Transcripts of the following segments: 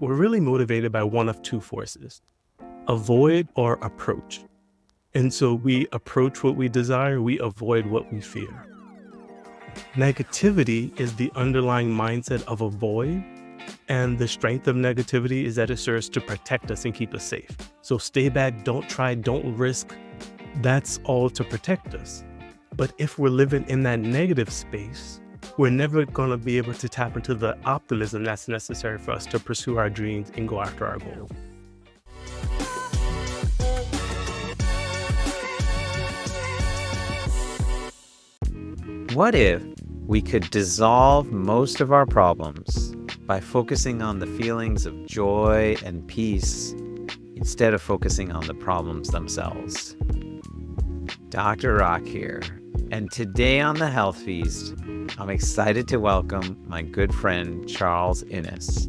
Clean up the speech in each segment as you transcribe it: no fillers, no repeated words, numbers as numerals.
we're really motivated by one of two forces: avoid or approach. And so we approach what we desire, we avoid what we fear. Negativity is the underlying mindset of avoid, and the strength of negativity is that it serves to protect us and keep us safe. So stay back, don't try, don't risk. That's all to protect us. But if we're living in that negative space, we're never going to be able to tap into the optimism that's necessary for us to pursue our dreams and go after our goals. What if we could dissolve most of our problems by focusing on the feelings of joy and peace instead of focusing on the problems themselves? Dr. Rak here, and today on the Health Feast, I'm excited to welcome my good friend Charles Inniss.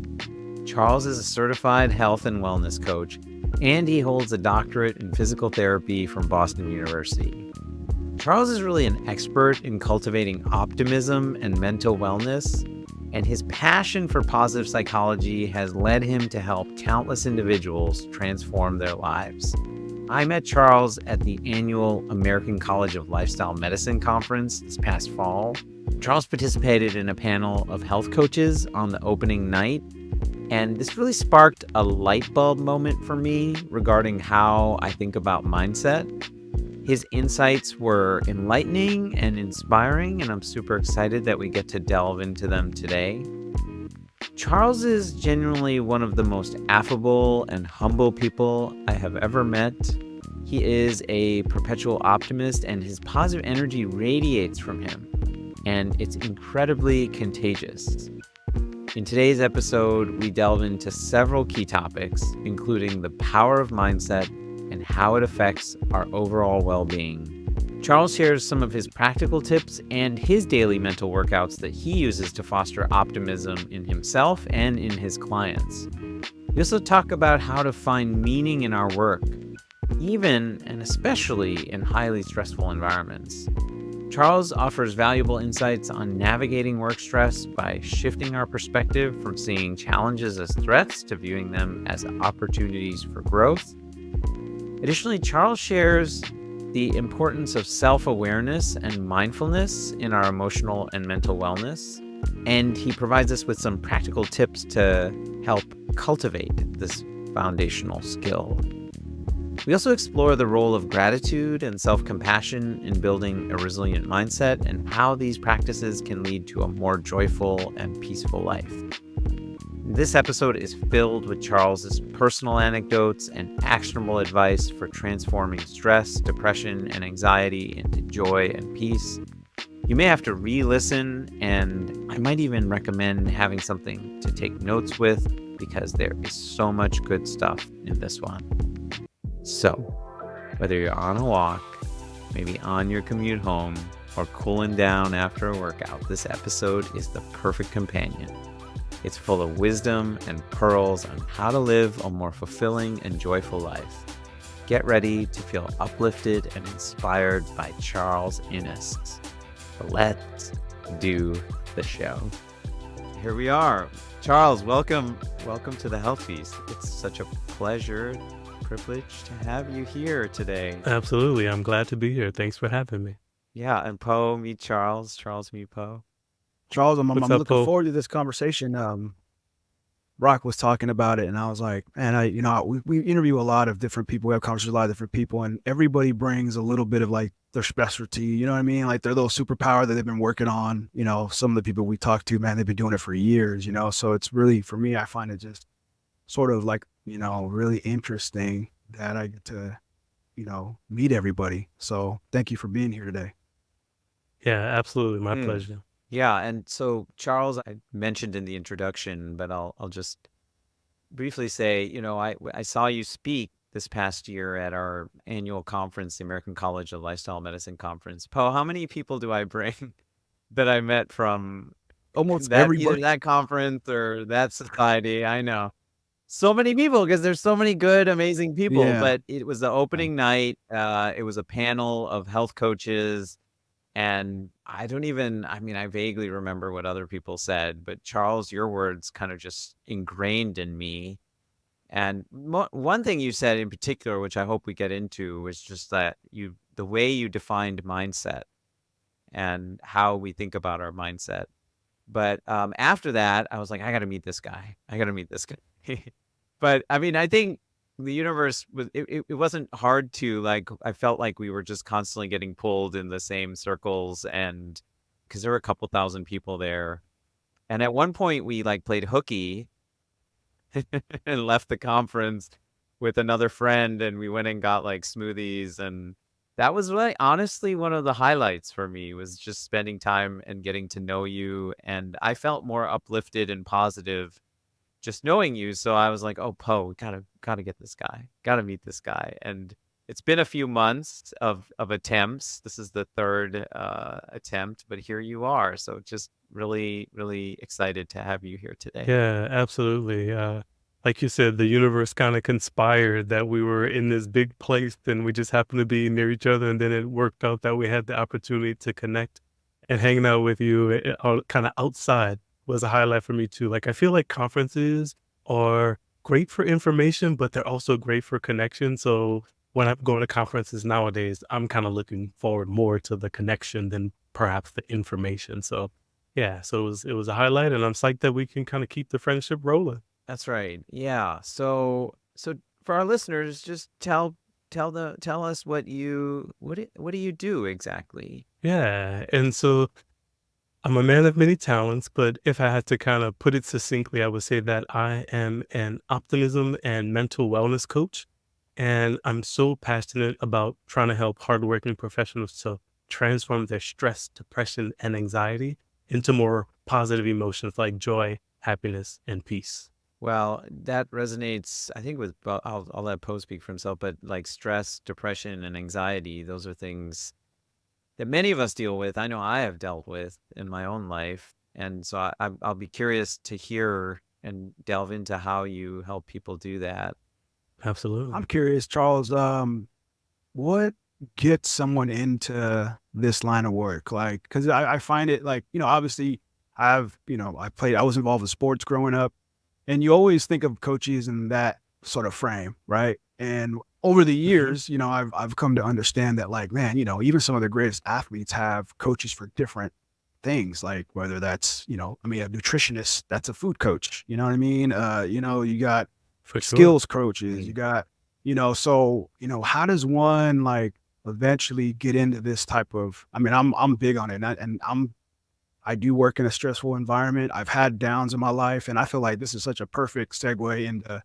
Charles is a certified health and wellness coach, and he holds a doctorate in physical therapy from Boston University. Charles is really an expert in cultivating optimism and mental wellness, and his passion for positive psychology has led him to help countless individuals transform their lives. I met Charles at the annual American College of Lifestyle Medicine conference this past fall. Charles participated in a panel of health coaches on the opening night, and this really sparked a light bulb moment for me regarding how I think about mindset. His insights were enlightening and inspiring, and I'm super excited that we get to delve into them today. Charles is genuinely one of the most affable and humble people I have ever met. He is a perpetual optimist, and his positive energy radiates from him, and it's incredibly contagious. In today's episode, we delve into several key topics, including the power of mindset and how it affects our overall well-being. Charles shares some of his practical tips and his daily mental workouts that he uses to foster optimism in himself and in his clients. We also talk about how to find meaning in our work, even and especially in highly stressful environments. Charles offers valuable insights on navigating work stress by shifting our perspective from seeing challenges as threats to viewing them as opportunities for growth. Additionally, Charles shares the importance of self-awareness and mindfulness in our emotional and mental wellness, and he provides us with some practical tips to help cultivate this foundational skill. We also explore the role of gratitude and self-compassion in building a resilient mindset and how these practices can lead to a more joyful and peaceful life. This episode is filled with Charles's personal anecdotes and actionable advice for transforming stress, depression, and anxiety into joy and peace. You may have to re-listen, and I might even recommend having something to take notes with because there is so much good stuff in this one. So, whether you're on a walk, maybe on your commute home, or cooling down after a workout, this episode is the perfect companion. It's full of wisdom and pearls on how to live a more fulfilling and joyful life. Get ready to feel uplifted and inspired by Charles Inniss. Let's do the show. Here we are. Charles, welcome to the Health Feast. It's such a privilege to have you here today. Absolutely. I'm glad to be here. Thanks for having me. Yeah, and Po, meet Charles. Charles, meet Po. Charles, I'm What's up, looking Po? forward to this conversation. Rak was talking about it, and I was like, man, we interview a lot of different people. We have conversations with a lot of different people, and everybody brings a little bit of like their specialty. You know what I mean? Like their little superpower that they've been working on. You know, some of the people we talk to, man, they've been doing it for years. You know, so it's really, for me, I find it just sort of like, really interesting that I get to, meet everybody. So thank you for being here today. Yeah, absolutely. My pleasure. Yeah, and so Charles, I mentioned in the introduction, but I'll just briefly say, I saw you speak this past year at our annual conference, the American College of Lifestyle Medicine conference. Po, how many people do I bring that I met from Almost either everybody. that conference or that society? I know. So many people, because there's so many good, amazing people. Yeah. But it was the opening night. It was a panel of health coaches. And I vaguely remember what other people said, but Charles, your words kind of just ingrained in me. And one thing you said in particular, which I hope we get into, was just that the way you defined mindset and how we think about our mindset. But after that, I was like, I got to meet this guy. I got to meet this guy. But I mean, I think the universe it wasn't hard to, like, I felt like we were just constantly getting pulled in the same circles, and because there were a couple thousand people there. And at one point we like played hooky and left the conference with another friend, and we went and got like smoothies, and that was like honestly one of the highlights for me, was just spending time and getting to know you. And I felt more uplifted and positive just knowing you. So I was like, oh, Po, we gotta get this guy, gotta meet this guy. And it's been a few months of attempts. This is the third attempt, but here you are. So just really, really excited to have you here today. Yeah, absolutely. Like you said, the universe kind of conspired that we were in this big place and we just happened to be near each other. And then it worked out that we had the opportunity to connect, and hanging out with you kind of outside was a highlight for me too. Like, I feel like conferences are great for information, but they're also great for connection. So when I'm going to conferences nowadays, I'm kind of looking forward more to the connection than perhaps the information. So yeah, so it was a highlight, and I'm psyched that we can kind of keep the friendship rolling. That's right. Yeah. So for our listeners, just tell us what do you do exactly? Yeah, and so I'm a man of many talents, but if I had to kind of put it succinctly, I would say that I am an optimism and mental wellness coach. And I'm so passionate about trying to help hardworking professionals to transform their stress, depression, and anxiety into more positive emotions like joy, happiness, and peace. Well, that resonates, I think, with, well, I'll let Poe speak for himself, but like stress, depression, and anxiety, those are things that many of us deal with. I know I have dealt with in my own life. And so I'll be curious to hear and delve into how you help people do that. I'm Absolutely. curious, Charles, what gets someone into this line of work? Like, because I find it like, obviously I was involved with sports growing up, and you always think of coaches in that sort of frame, right? And over the Hmm. years, I've come to understand that, like, man, even some of the greatest athletes have coaches for different things, like whether that's, I mean, a nutritionist, that's a food coach, you know what I mean? You got For sure. skills coaches, you got, so, how does one like eventually get into this type of, I mean, I'm big on it, and I do work in a stressful environment. I've had downs in my life, and I feel like this is such a perfect segue into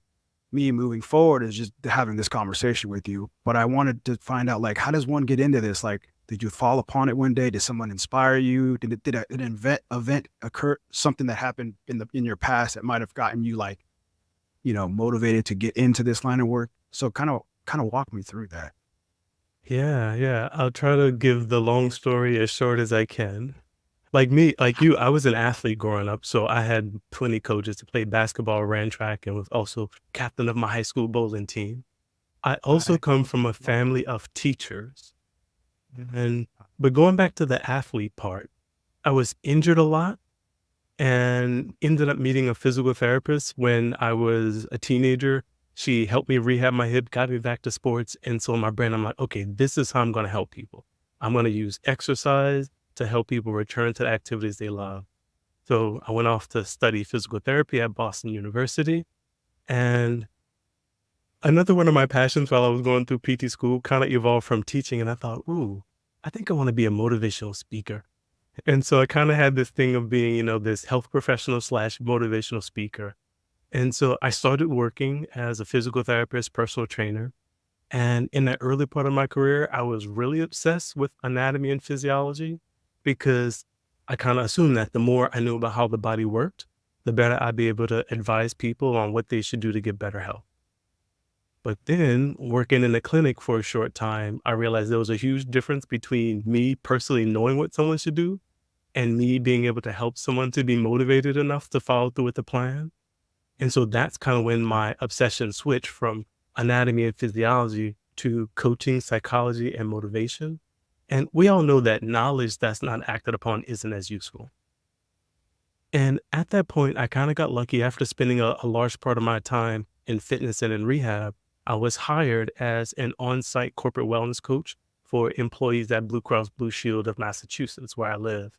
me moving forward, is just having this conversation with you. But I wanted to find out, like, how does one get into this? Like, did you fall upon it one day? Did someone inspire you? Did an event occur? Something that happened in your past that might have gotten you, like, motivated to get into this line of work? So kind of walk me through that. Yeah, yeah. I'll try to give the long story as short as I can. Like me, like you, I was an athlete growing up, so I had plenty coaches to play basketball, ran track, and was also captain of my high school bowling team. I also come from a family of teachers. And but going back to the athlete part, I was injured a lot and ended up meeting a physical therapist when I was a teenager. She helped me rehab my hip, got me back to sports. And so in my brain, I'm like, okay, this is how I'm going to help people. I'm going to use exercise to help people return to the activities they love. So I went off to study physical therapy at Boston University. And another one of my passions while I was going through PT school kind of evolved from teaching. And I thought, ooh, I think I want to be a motivational speaker. And so I kind of had this thing of being, this health professional slash motivational speaker. And so I started working as a physical therapist, personal trainer. And in that early part of my career, I was really obsessed with anatomy and physiology because I kind of assumed that the more I knew about how the body worked, the better I'd be able to advise people on what they should do to get better health. But then working in the clinic for a short time, I realized there was a huge difference between me personally knowing what someone should do and me being able to help someone to be motivated enough to follow through with the plan. And so that's kind of when my obsession switched from anatomy and physiology to coaching, psychology, and motivation. And we all know that knowledge that's not acted upon isn't as useful. And at that point, I kind of got lucky after spending a large part of my time in fitness and in rehab. I was hired as an on-site corporate wellness coach for employees at Blue Cross Blue Shield of Massachusetts, where I live.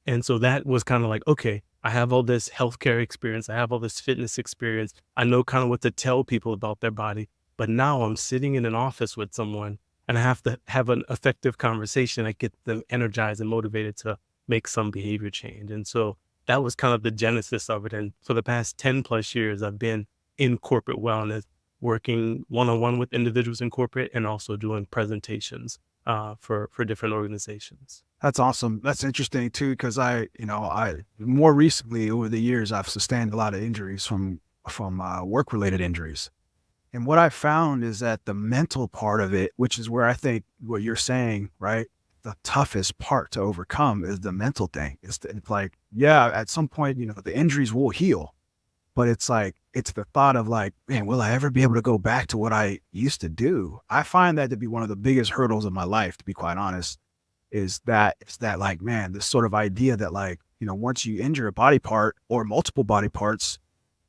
And so that was kind of like, okay, I have all this healthcare experience. I have all this fitness experience. I know kind of what to tell people about their body. But now I'm sitting in an office with someone and I have to have an effective conversation that gets them energized and motivated to make some behavior change. And so that was kind of the genesis of it. And for the past 10 plus years, I've been in corporate wellness, working one-on-one with individuals in corporate and also doing presentations for different organizations. That's awesome. That's interesting too, because I more recently over the years I've sustained a lot of injuries from work related injuries, and what I found is that the mental part of it, which is where I think what you're saying, right, the toughest part to overcome is the mental thing. It's like, yeah, at some point, the injuries will heal, but it's like it's the thought of like, man, will I ever be able to go back to what I used to do? I find that to be one of the biggest hurdles of my life, to be quite honest. It's that like, man, this sort of idea that like, once you injure a body part or multiple body parts,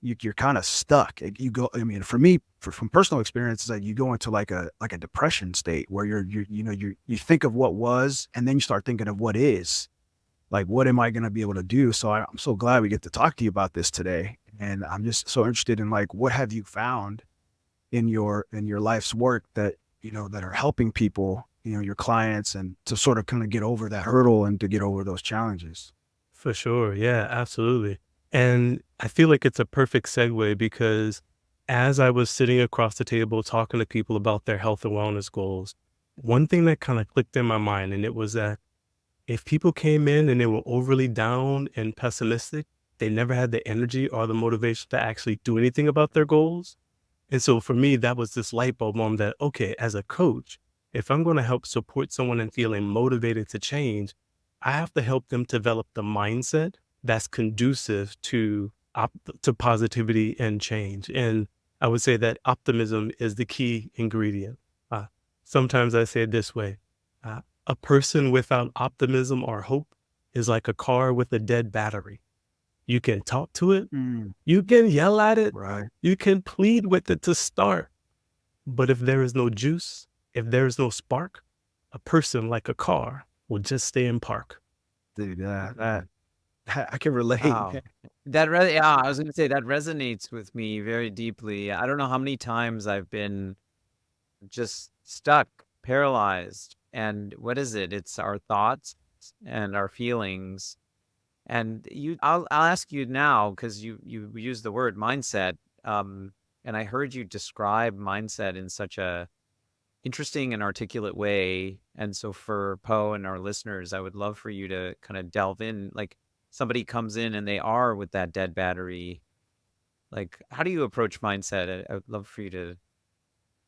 you're kind of stuck. You go, I mean, for me, from personal experience, is that you go into like a depression state where you think of what was, and then you start thinking of what is. Like, what am I going to be able to do? So I'm so glad we get to talk to you about this today. And I'm just so interested in like, what have you found in your life's work that, that are helping people, your clients, and to sort of kind of get over that hurdle and to get over those challenges. For sure. Yeah, absolutely. And I feel like it's a perfect segue because as I was sitting across the table talking to people about their health and wellness goals, one thing that kind of clicked in my mind, and it was that if people came in and they were overly down and pessimistic, they never had the energy or the motivation to actually do anything about their goals. And so for me, that was this light bulb moment that, okay, as a coach, if I'm going to help support someone in feeling motivated to change, I have to help them develop the mindset that's conducive to positivity and change. And I would say that optimism is the key ingredient. Sometimes I say it this way. A person without optimism or hope is like a car with a dead battery. You can talk to it. You can yell at it. Right. You can plead with it to start. But if there is no juice, if there is no spark, a person like a car will just stay in park. Dude, that I can relate. Wow. I was going to say that resonates with me very deeply. I don't know how many times I've been just stuck, paralyzed. And what is it? It's our thoughts and our feelings. And I'll ask you now, because you use the word mindset. And I heard you describe mindset in such a interesting and articulate way. And so for Poe and our listeners, I would love for you to kind of delve in, like somebody comes in and they are with that dead battery. Like, how do you approach mindset? I would love for you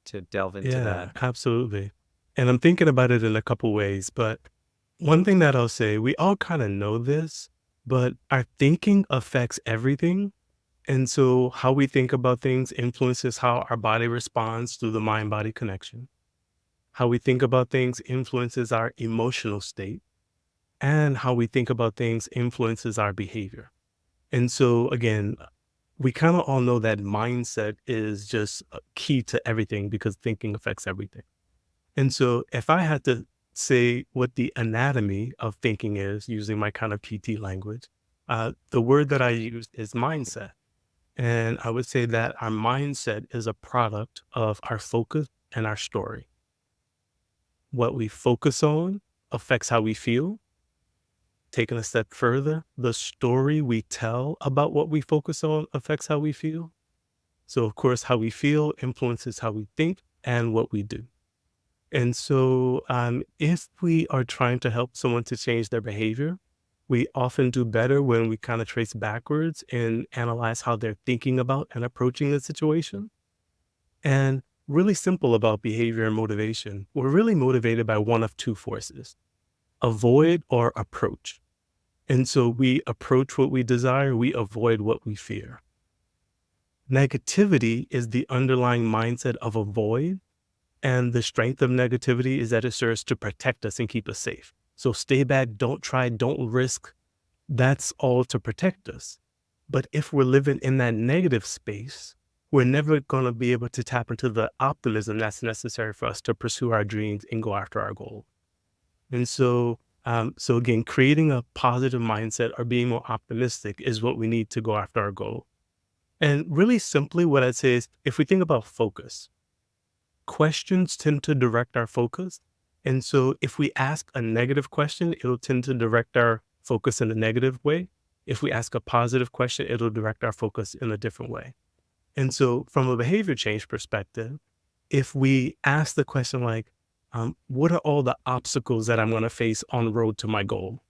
to delve into that. Absolutely. And I'm thinking about it in a couple ways, but one thing that I'll say, we all kind of know this, but our thinking affects everything. And so how we think about things influences how our body responds through the mind-body connection. How we think about things influences our emotional state, and how we think about things influences our behavior. And so again, we kind of all know that mindset is just key to everything because thinking affects everything. And so if I had to say what the anatomy of thinking is, using my kind of PT language, the word that I use is mindset. And I would say that our mindset is a product of our focus and our story. What we focus on affects how we feel. Taking a step further, the story we tell about what we focus on affects how we feel. So of course, how we feel influences how we think and what we do. And so if we are trying to help someone to change their behavior, we often do better when we kind of trace backwards and analyze how they're thinking about and approaching the situation. And really simple about behavior and motivation, we're really motivated by one of two forces: avoid or approach. And so we approach what we desire, we avoid what we fear. Negativity is the underlying mindset of avoid, And the strength of negativity is that it serves to protect us and keep us safe. So stay back, don't try, don't risk. That's all to protect us. But if we're living in that negative space, we're never going to be able to tap into the optimism that's necessary for us to pursue our dreams and go after our goal. And so again, creating a positive mindset or being more optimistic is what we need to go after our goal. And really simply, what I'd say is if we think about focus, questions tend to direct our focus. And so if we ask a negative question, it'll tend to direct our focus in a negative way. If we ask a positive question, it'll direct our focus in a different way. And so from a behavior change perspective, if we ask the question like, what are all the obstacles that I'm going to face on the road to my goal?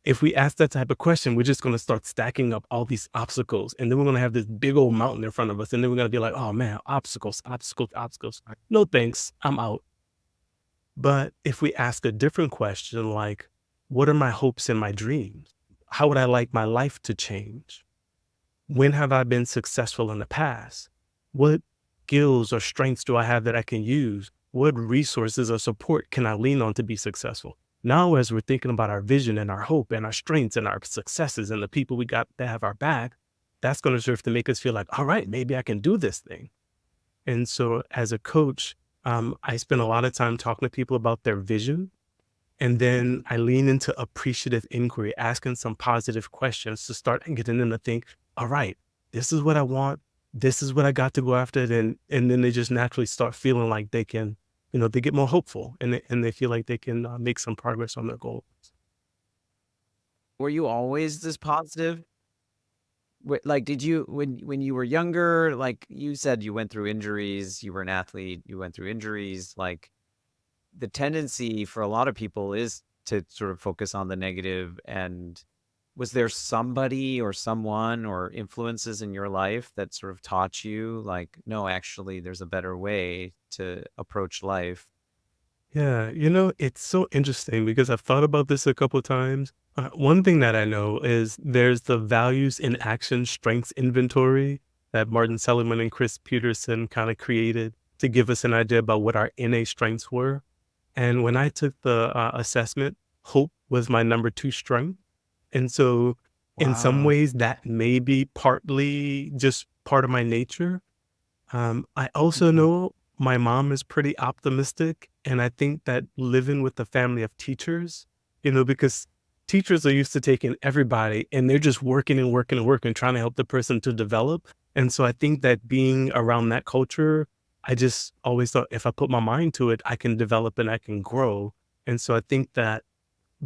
If we ask that type of question, we're just going to start stacking up all these obstacles. And then we're going to have this big old mountain in front of us. And then we're going to be like, oh man, obstacles, obstacles, obstacles. No thanks, I'm out. But if we ask a different question like, what are my hopes and my dreams? How would I like my life to change? When have I been successful in the past? What skills or strengths do I have that I can use? What resources or support can I lean on to be successful? Now, as we're thinking about our vision and our hope and our strengths and our successes and the people we got that have our back, that's going to serve to make us feel like, all right, maybe I can do this thing. And so as a coach, I spend a lot of time talking to people about their vision. And then I lean into appreciative inquiry, asking some positive questions to start getting them to think, all right, this is what I want. This is what I got to go after. And then they just naturally start feeling like they can, they get more hopeful and they feel like they can make some progress on their goals. Were you always this positive? Like, did you, when you were younger, like you said, you went through injuries, you were an athlete, you went through injuries, like the tendency for a lot of people is to sort of focus on the negative. And was there somebody or someone or influences in your life that sort of taught you like, no, actually, there's a better way to approach life? Yeah, it's so interesting because I've thought about this a couple of times. One thing that I know is there's the values in action strengths inventory that Martin Seligman and Chris Peterson kind of created to give us an idea about what our innate strengths were. And when I took the assessment, hope was my number 2 strength. And so in some Wow. ways that may be partly just part of my nature. I also Mhm. know my mom is pretty optimistic. And I think that living with a family of teachers, because teachers are used to taking everybody and they're just working and working and working, trying to help the person to develop. And so I think that being around that culture, I just always thought if I put my mind to it, I can develop and I can grow. And so I think that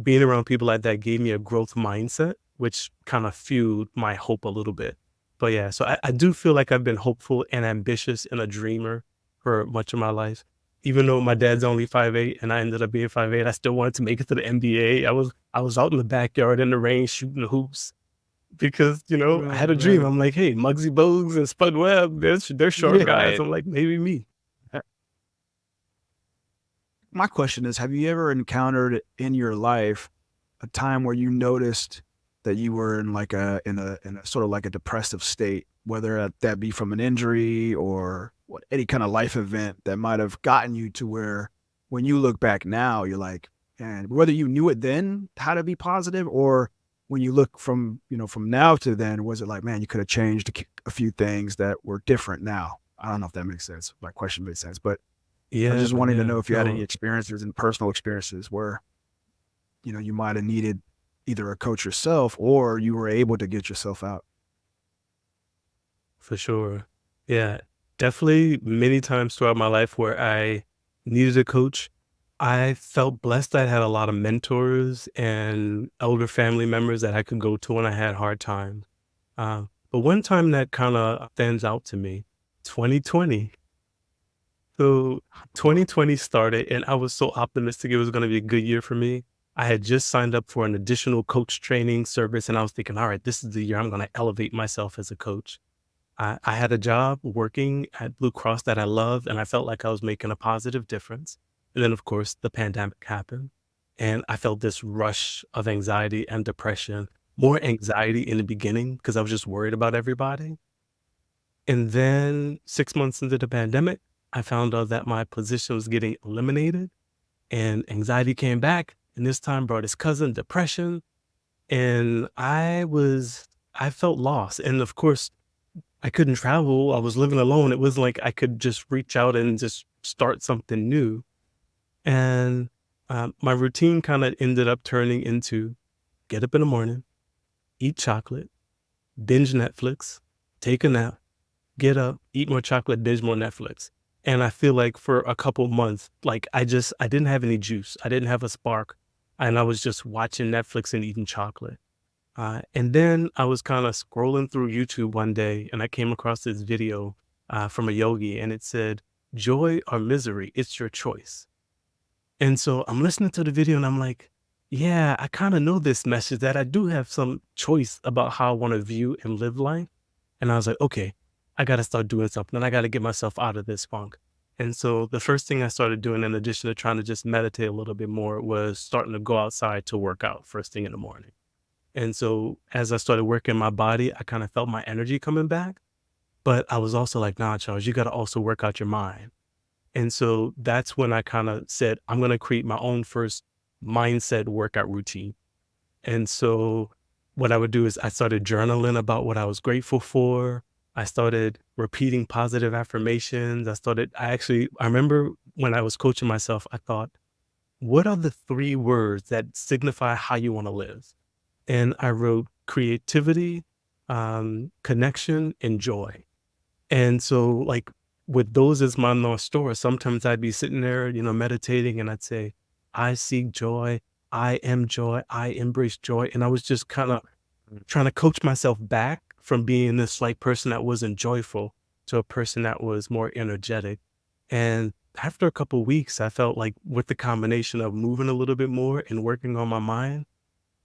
being around people like that gave me a growth mindset, which kind of fueled my hope a little bit. But yeah, so I do feel like I've been hopeful and ambitious and a dreamer for much of my life. Even though my dad's only 5'8" and I ended up being 5'8", I still wanted to make it to the NBA. I was out in the backyard in the rain shooting the hoops because, I Right, had a dream. right. I'm like, hey, Muggsy Bogues and Spud Webb, they're short Yeah. guys. Right. I'm like, maybe me. My question is, have you ever encountered in your life a time where you noticed that you were in like in a sort of like a depressive state, whether that be from an injury or any kind of life event that might have gotten you to where when you look back now, you're like, man, whether you knew it then how to be positive, or when you look from now to then, was it like, man, you could have changed a few things that were different now? I don't know if that makes sense. My question makes sense, but I was Yeah, just wanting to yeah. know if you had any No, experiences and personal experiences where, you might have needed either a coach yourself or you were able to get yourself out. for sure. Yeah, definitely many times throughout my life where I needed a coach. I felt blessed that I had a lot of mentors and elder family members that I could go to when I had hard times. But one time that kind of stands out to me, 2020. So 2020 started and I was so optimistic it was going to be a good year for me. I had just signed up for an additional coach training service and I was thinking, all right, this is the year I'm going to elevate myself as a coach. I had a job working at Blue Cross that I loved, and I felt like I was making a positive difference. And then, of course, the pandemic happened, and I felt this rush of anxiety and depression, more anxiety in the beginning because I was just worried about everybody. And then 6 months into the pandemic, I found out that my position was getting eliminated and anxiety came back. And this time brought its cousin, depression. And I felt lost. And of course, I couldn't travel. I was living alone. It wasn't like I could just reach out and just start something new. And my routine kind of ended up turning into get up in the morning, eat chocolate, binge Netflix, take a nap, get up, eat more chocolate, binge more Netflix. And I feel like for a couple months, like I didn't have any juice. I didn't have a spark. And I was just watching Netflix and eating chocolate. And then I was kind of scrolling through YouTube one day and I came across this video from a yogi and it said, joy or misery, it's your choice. And so I'm listening to the video and I'm like, yeah, I kind of know this message that I do have some choice about how I want to view and live life. And I was like, okay, I got to start doing something and I got to get myself out of this funk. And so the first thing I started doing, in addition to trying to just meditate a little bit more, was starting to go outside to work out first thing in the morning. And so as I started working my body, I kind of felt my energy coming back. But I was also like, nah, Charles, you got to also work out your mind. And so that's when I kind of said, I'm going to create my own first mindset workout routine. And so what I would do is I started journaling about what I was grateful for. I started repeating positive affirmations. I remember when I was coaching myself, I thought, what are the 3 words that signify how you want to live? And I wrote creativity, connection, and joy. And so like with those as my North Star, sometimes I'd be sitting there, meditating and I'd say, I seek joy. I am joy. I embrace joy. And I was just kind of trying to coach myself back from being this like person that wasn't joyful to a person that was more energetic. And after a couple of weeks, I felt like with the combination of moving a little bit more and working on my mind,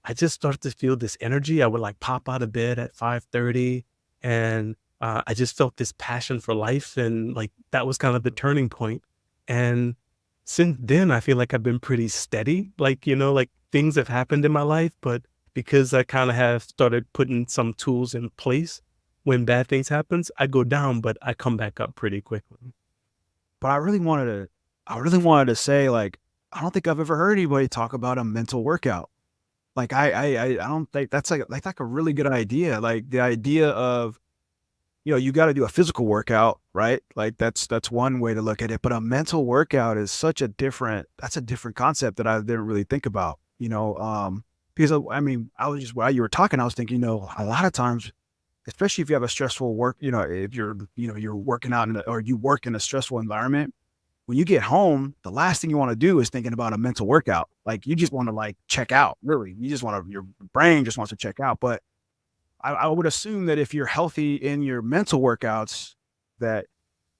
I just started to feel this energy. I would like pop out of bed at 5:30 and I just felt this passion for life. And like, that was kind of the turning point. And since then, I feel like I've been pretty steady. Like, like things have happened in my life, but because I kind of have started putting some tools in place, when bad things happens, I go down, but I come back up pretty quickly. But I really wanted to say, like, I don't think I've ever heard anybody talk about a mental workout. Like, I don't think that's like a really good idea. Like the idea of, you got to do a physical workout, right? Like that's one way to look at it. But a mental workout is that's a different concept that I didn't really think about, because I was just, while you were talking, I was thinking, a lot of times, especially if you have a stressful work, if you're working out or you work in a stressful environment, when you get home, the last thing you want to do is thinking about a mental workout. Like you just want to like check out, really. Your brain just wants to check out. But I would assume that if you're healthy in your mental workouts that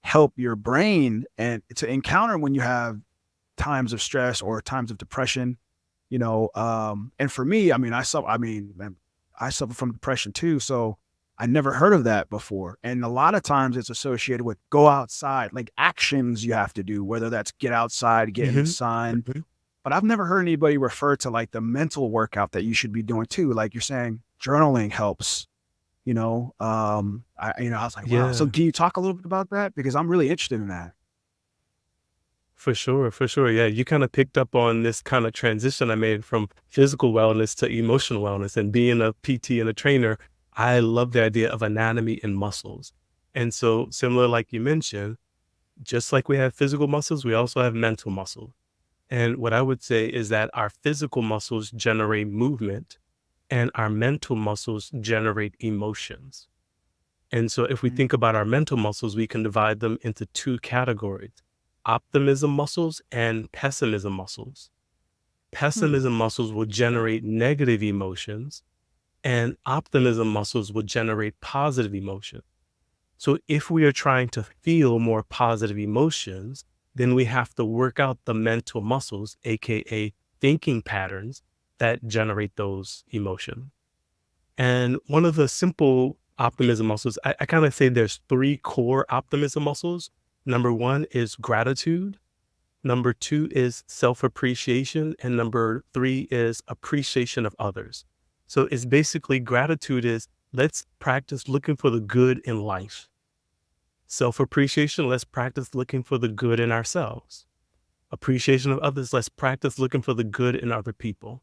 help your brain and to encounter when you have times of stress or times of depression, and for me, I suffer from depression too. So I never heard of that before. And a lot of times it's associated with go outside, like actions you have to do, whether that's get outside, get in the sun. Mhm. But I've never heard anybody refer to like the mental workout that you should be doing too. Like you're saying, journaling helps, I was like, wow. So Yeah, can you talk a little bit about that? Because I'm really interested in that. for sure. For sure. Yeah. You kind of picked up on this kind of transition I made from physical wellness to emotional wellness. And being a PT and a trainer, I love the idea of anatomy and muscles. And so similar, like you mentioned, just like we have physical muscles, we also have mental muscles. And what I would say is that our physical muscles generate movement and our mental muscles generate emotions. And so if we Mm, think about our mental muscles, we can divide them into 2 categories, optimism muscles and pessimism muscles. hmm. Pessimism muscles will generate negative emotions and optimism muscles will generate positive emotions. So if we are trying to feel more positive emotions, then we have to work out the mental muscles, AKA thinking patterns that generate those emotions. And one of the simple optimism muscles, I kind of say there's 3 core optimism muscles. Number 1 is gratitude. Number 2 is self-appreciation. And number 3 is appreciation of others. So it's basically gratitude is let's practice looking for the good in life. Self-appreciation, let's practice looking for the good in ourselves. Appreciation of others, let's practice looking for the good in other people.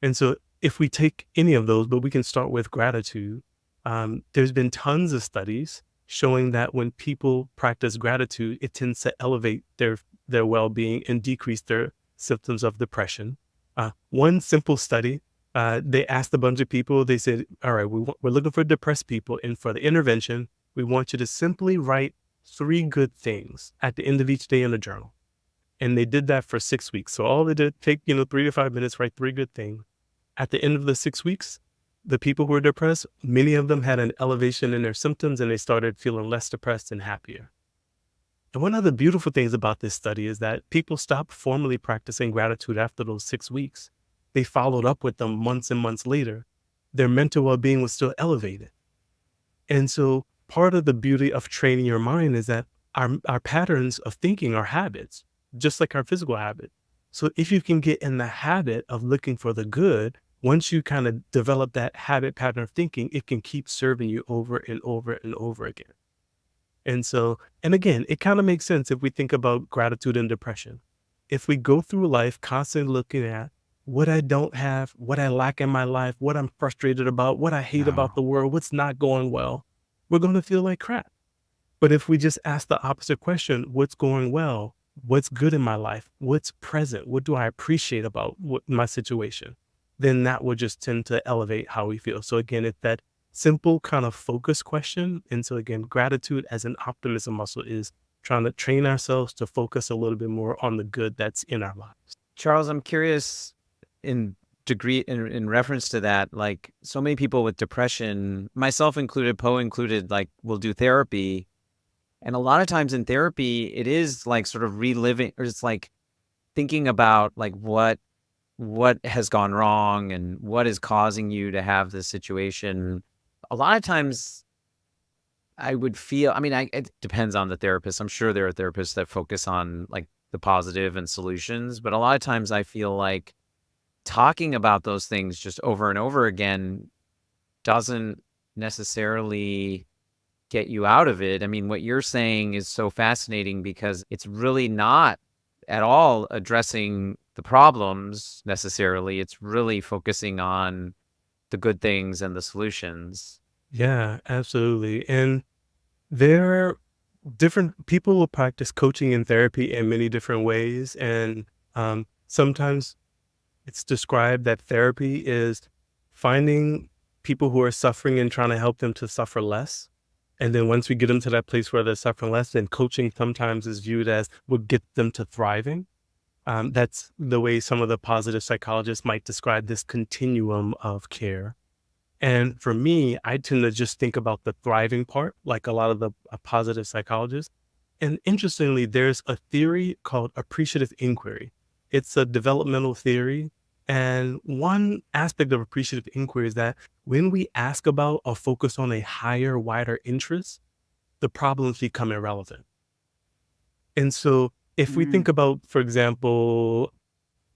And so if we take any of those, but we can start with gratitude, there's been tons of studies showing that when people practice gratitude, it tends to elevate their well-being and decrease their symptoms of depression. One simple study, they asked a bunch of people, they said, all right, we're looking for depressed people. And for the intervention, we want you to simply write 3 good things at the end of each day in a journal. And they did that for 6 weeks. So all they did, take 3 to 5 minutes, write 3 good things. At the end of the 6 weeks, the people who were depressed, many of them had an elevation in their symptoms and they started feeling less depressed and happier. And one of the beautiful things about this study is that people stopped formally practicing gratitude after those 6 weeks. They followed up with them months and months later. Their mental well-being was still elevated. And so part of the beauty of training your mind is that our patterns of thinking are habits, just like our physical habit. So if you can get in the habit of looking for the good, once you kind of develop that habit pattern of thinking, it can keep serving you over and over and over again. And so, and again, it kind of makes sense if we think about gratitude and depression. If we go through life constantly looking at what I don't have, what I lack in my life, what I'm frustrated about, what I hate about the world, what's not going well, we're going to feel like crap. But if we just ask the opposite question, what's going well? What's good in my life? What's present? What do I appreciate about my situation? Then that will just tend to elevate how we feel. So again, it's that simple kind of focus question. And so again, gratitude as an optimism muscle is trying to train ourselves to focus a little bit more on the good that's in our lives. Charles, I'm curious in reference to that, like so many people with depression, myself included, Poe included, like will do therapy. And a lot of times in therapy, it is like sort of reliving, or it's like thinking about like what has gone wrong and what is causing you to have this situation. A lot of times I would feel, it depends on the therapist. I'm sure there are therapists that focus on like the positive and solutions, but a lot of times I feel like talking about those things just over and over again doesn't necessarily get you out of it. I mean, what you're saying is so fascinating because it's really not at all addressing the problems necessarily. It's really focusing on the good things and the solutions. Yeah, absolutely. And there are different people will practice coaching and therapy in many different ways. And sometimes it's described that therapy is finding people who are suffering and trying to help them to suffer less. And then once we get them to that place where they're suffering less, then coaching sometimes is viewed as what gets them to thriving. That's the way some of the positive psychologists might describe this continuum of care. And for me, I tend to just think about the thriving part, like a lot of the positive psychologists. And interestingly, there's a theory called appreciative inquiry. It's a developmental theory. And one aspect of appreciative inquiry is that when we ask about or focus on a higher, wider interest, the problems become irrelevant. And so if we think about, for example,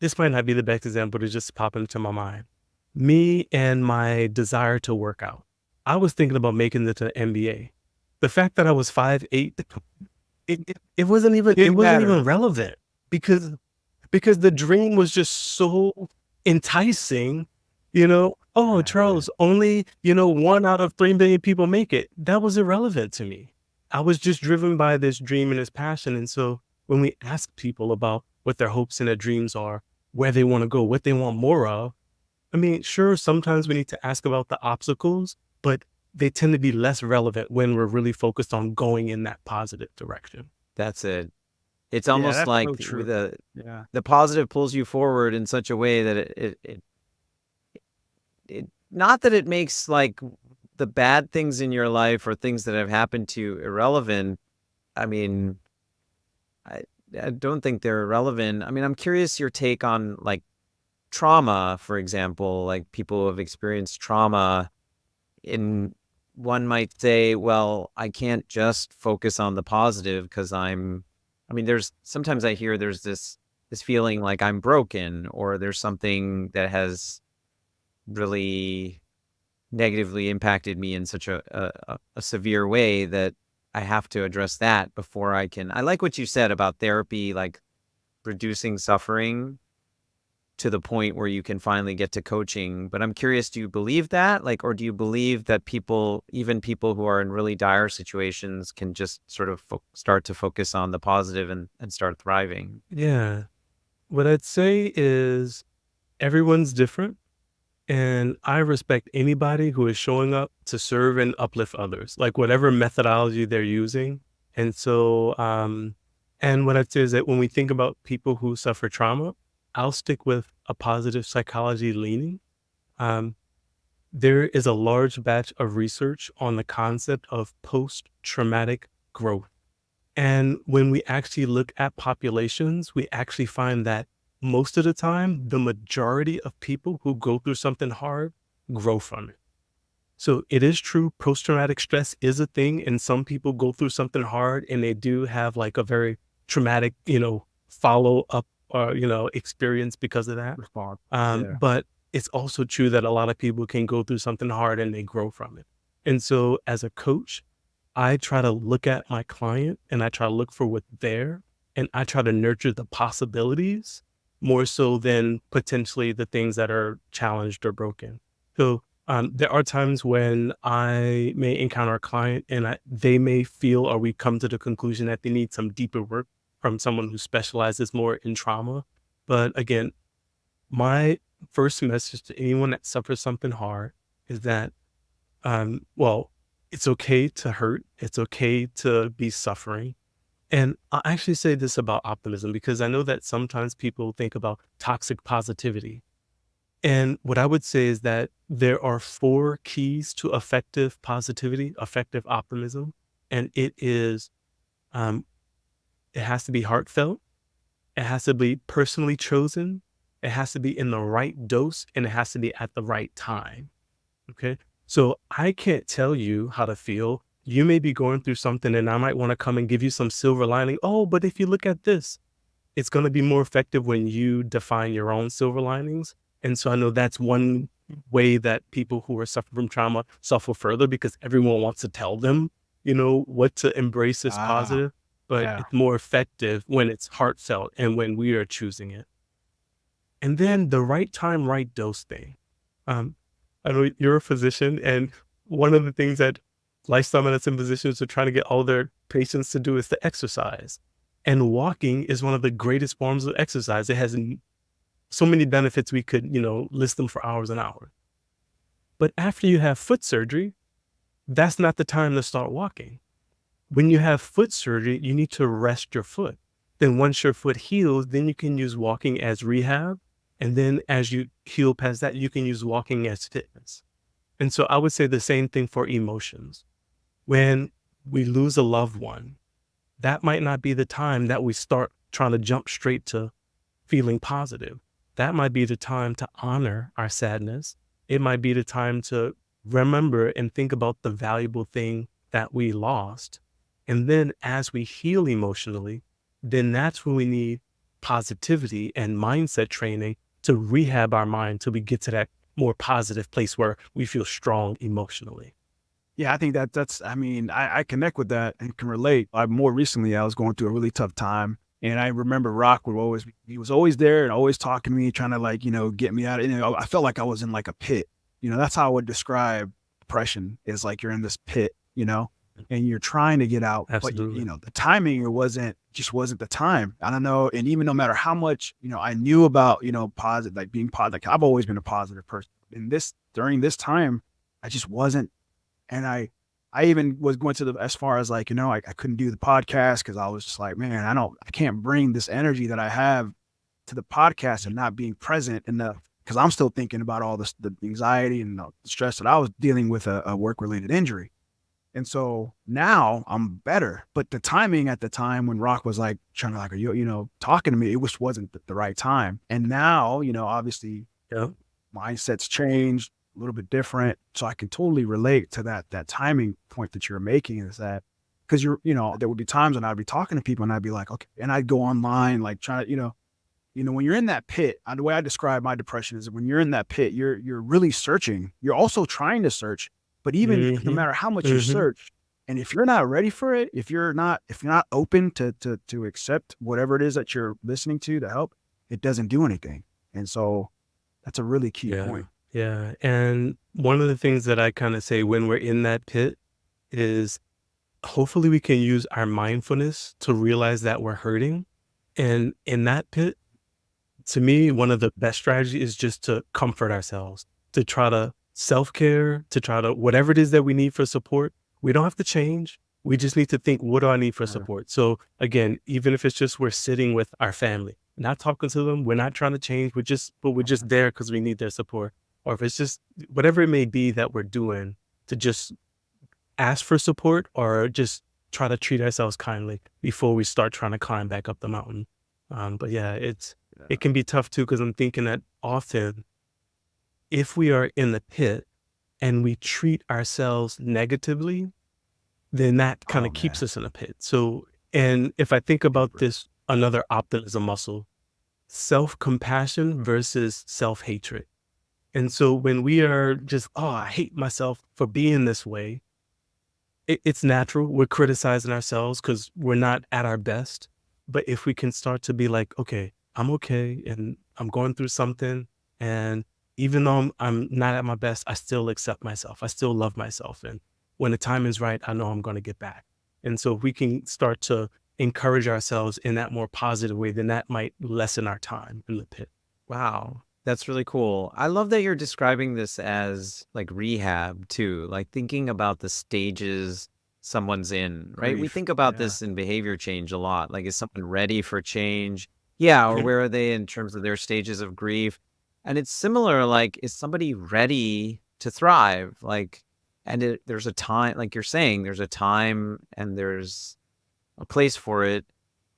this might not be the best example to just pop into my mind. Me and my desire to work out. I was thinking about making it to the NBA. The fact that I was 5'8", it wasn't even relevant because the dream was just so enticing, Charles, only, 1 out of 3 million people make it. That was irrelevant to me. I was just driven by this dream and this passion. And so when we ask people about what their hopes and their dreams are, where they want to go, what they want more of, sure, sometimes we need to ask about the obstacles, but they tend to be less relevant when we're really focused on going in that positive direction. That's it. It's almost like so the positive pulls you forward in such a way that it not that it makes like the bad things in your life or things that have happened to you irrelevant. I don't think they're irrelevant. I'm curious your take on like trauma, for example, like people who have experienced trauma. In one might say, well, I can't just focus on the positive because there's sometimes I hear there's this feeling like I'm broken or there's something that has really negatively impacted me in such a severe way that I have to address that before I can. I like what you said about therapy, like reducing suffering to the point where you can finally get to coaching. But I'm curious, do you believe that? Like, or do you believe that people, even people who are in really dire situations, can just sort of start to focus on the positive and start thriving? Yeah. What I'd say is everyone's different. And I respect anybody who is showing up to serve and uplift others, like whatever methodology they're using. And so, and what I'd say is that when we think about people who suffer trauma, I'll stick with a positive psychology leaning. Um, there is a large batch of research on the concept of post-traumatic growth. And when we actually look at populations, we actually find that most of the time, the majority of people who go through something hard grow from it. So it is true, post-traumatic stress is a thing, and some people go through something hard and they do have like a very traumatic, follow-up or, experience because of that. Response. Yeah. But it's also true that a lot of people can go through something hard and they grow from it. And so as a coach, I try to look at my client and I try to look for what's there and I try to nurture the possibilities more so than potentially the things that are challenged or broken. So there are times when I may encounter a client and they may feel or we come to the conclusion that they need some deeper work from someone who specializes more in trauma. But again, my first message to anyone that suffers something hard is that, it's okay to hurt. It's okay to be suffering. And I actually say this about optimism because I know that sometimes people think about toxic positivity. And what I would say is that there are 4 keys to effective positivity, effective optimism. And um, it has to be heartfelt. It has to be personally chosen. It has to be in the right dose and it has to be at the right time. Okay. So I can't tell you how to feel. You may be going through something and I might want to come and give you some silver lining. Oh, but if you look at this, it's going to be more effective when you define your own silver linings. And so I know that's one way that people who are suffering from trauma suffer further because everyone wants to tell them, what to embrace as positive, but Yeah. it's more effective when it's heartfelt and when we are choosing it. And then the right time, right dose thing. Um, I know you're a physician, and one of the things that lifestyle medicine physicians are trying to get all their patients to do is to exercise. And walking is one of the greatest forms of exercise. It has so many benefits we could, list them for hours and hours. But after you have foot surgery, that's not the time to start walking. When you have foot surgery, you need to rest your foot. Then once your foot heals, then you can use walking as rehab. And then as you heal past that, you can use walking as fitness. And so I would say the same thing for emotions. When we lose a loved one, that might not be the time that we start trying to jump straight to feeling positive. That might be the time to honor our sadness. It might be the time to remember and think about the valuable thing that we lost. And then as we heal emotionally, then that's when we need positivity and mindset training to rehab our mind till we get to that more positive place where we feel strong emotionally. Yeah, I think I connect with that and can relate. More recently, I was going through a really tough time. And I remember he was always there and always talking to me, trying to get me out. I felt like I was in like a pit. That's how I would describe depression is like you're in this pit, and you're trying to get out. Absolutely. But, the timing, just wasn't the time. I don't know. And even no matter how much, I knew about, positive, like being positive, like I've always been a positive person. During this time, I just wasn't. And I even was going as far as like, I couldn't do the podcast because I was just like, man, I can't bring this energy that I have to the podcast and not being present because I'm still thinking about all this, the anxiety and the stress that I was dealing with a work-related injury. And so now I'm better, but the timing at the time when Rak was like trying to like, are you, talking to me, it wasn't the right time. And now, obviously Yeah. mindsets changed, a little bit different. So I can totally relate to that timing point that you're making is that because there would be times when I'd be talking to people and I'd be like, okay, and I'd go online, like trying to, when you're in that pit, the way I describe my depression is when you're in that pit, you're really searching. You're also trying to search, but even no matter how much you search, And if you're not ready for it, if you're not open to accept whatever it is that you're listening to help, it doesn't do anything. And so that's a really key Yeah. point. Yeah. And one of the things that I kind of say when we're in that pit is hopefully we can use our mindfulness to realize that we're hurting. And in that pit, to me, one of the best strategies is just to comfort ourselves, to try to self-care, to try to whatever it is that we need for support. We don't have to change. We just need to think, what do I need for Right. support? So again, even if it's just we're sitting with our family, not talking to them, we're not trying to change, we're just there because we need their support. Or if it's just whatever it may be that we're doing to just ask for support or just try to treat ourselves kindly before we start trying to climb back up the mountain. But yeah, it can be tough too because I'm thinking that often if we are in the pit and we treat ourselves negatively, then that kind Oh of keeps man. us in a pit. So, and if I think about this, another optimism muscle, self-compassion versus self-hatred. And so when we are just, oh, I hate myself for being this way, it's natural. We're criticizing ourselves because we're not at our best. But if we can start to be like, okay, I'm okay and I'm going through something. And even though I'm not at my best, I still accept myself. I still love myself. And when the time is right, I know I'm going to get back. And so if we can start to encourage ourselves in that more positive way, then that might lessen our time in the pit. Wow, that's really cool. I love that you're describing this as like rehab too, like thinking about the stages someone's in, right? We Grief. think about Yeah. this in behavior change a lot. Like, is someone ready for change? Yeah, or Mhm. where are they in terms of their stages of grief? And it's similar, like, is somebody ready to thrive? Like, there's a time, like you're saying, there's a time and there's a place for it,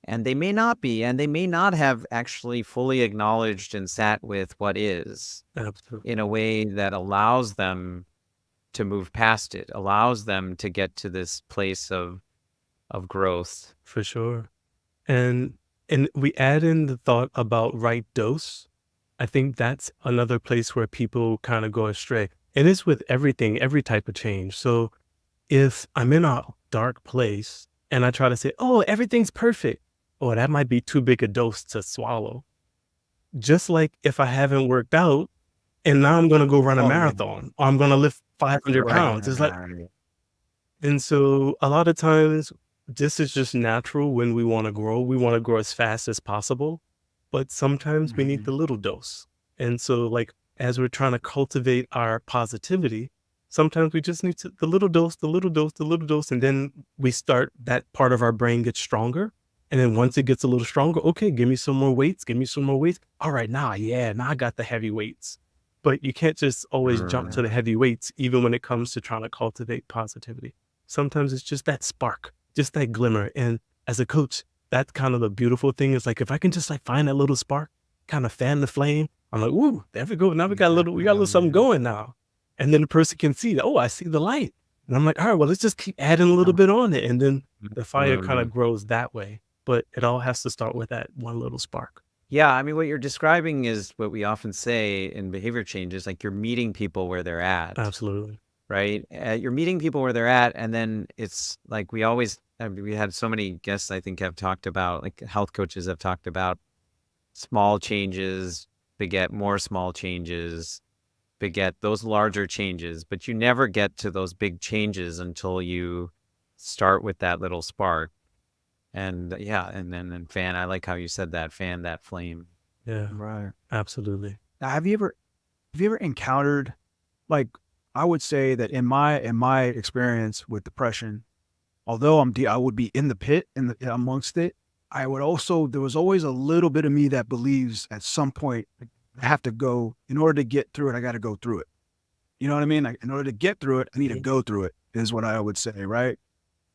and they may not be, and they may not have actually fully acknowledged and sat with what is Absolutely. in a way that allows them to move past it, allows them to get to this place of growth. For sure. And we add in the thought about right dose. I think that's another place where people kind of go astray. And it's with everything, every type of change. So if I'm in a dark place and I try to say, oh, everything's perfect, oh, that might be too big a dose to swallow. Just like if I haven't worked out and now I'm going to go run a Oh yeah. marathon or I'm going to lift 500 Right. pounds. It's like, and so a lot of times this is just natural when we want to grow. We want to grow as fast as possible, but sometimes we need Mhm. the little dose. And so like as we're trying to cultivate our positivity, sometimes we just need to the little dose, the little dose, the little dose, and then we start that part of our brain gets stronger. And then once it gets a little stronger, okay, give me some more weights, give me some more weights. All right, now I got the heavy weights. But you can't just always jump to the heavy weights, even when it comes to trying to cultivate positivity. Sometimes it's just that spark, just that glimmer. And as a coach, that's kind of the beautiful thing is like, if I can just like find that little spark, kind of fan the flame, I'm like, ooh, there we go. Now Yeah, we got a little something man. going now. And then the person can see that, oh, I see the light. And I'm like, all right, well, let's just keep adding a little bit on it. And then the fire kind of Mm. grows that way. But it all has to start with that one little spark. Yeah, I mean, what you're describing is what we often say in behavior changes, like you're meeting people where they're at, Absolutely. right? You're meeting people where they're at, and then it's like I mean, we had so many guests I think have talked about, like health coaches have talked about small changes beget more small changes, beget those larger changes, but you never get to those big changes until you start with that little spark. And yeah, and then I like how you said that, fan that flame. Yeah, Right. absolutely. Now, have you ever encountered, like, I would say that in my experience with depression, although I would be in the pit amongst it, I would also there was always a little bit of me that believes at some point, like, I have to go in order to get through it. I got to go through it. You know what I mean? Like, in order to get through it, I need to Mhm. go through it. Is what I would say, right?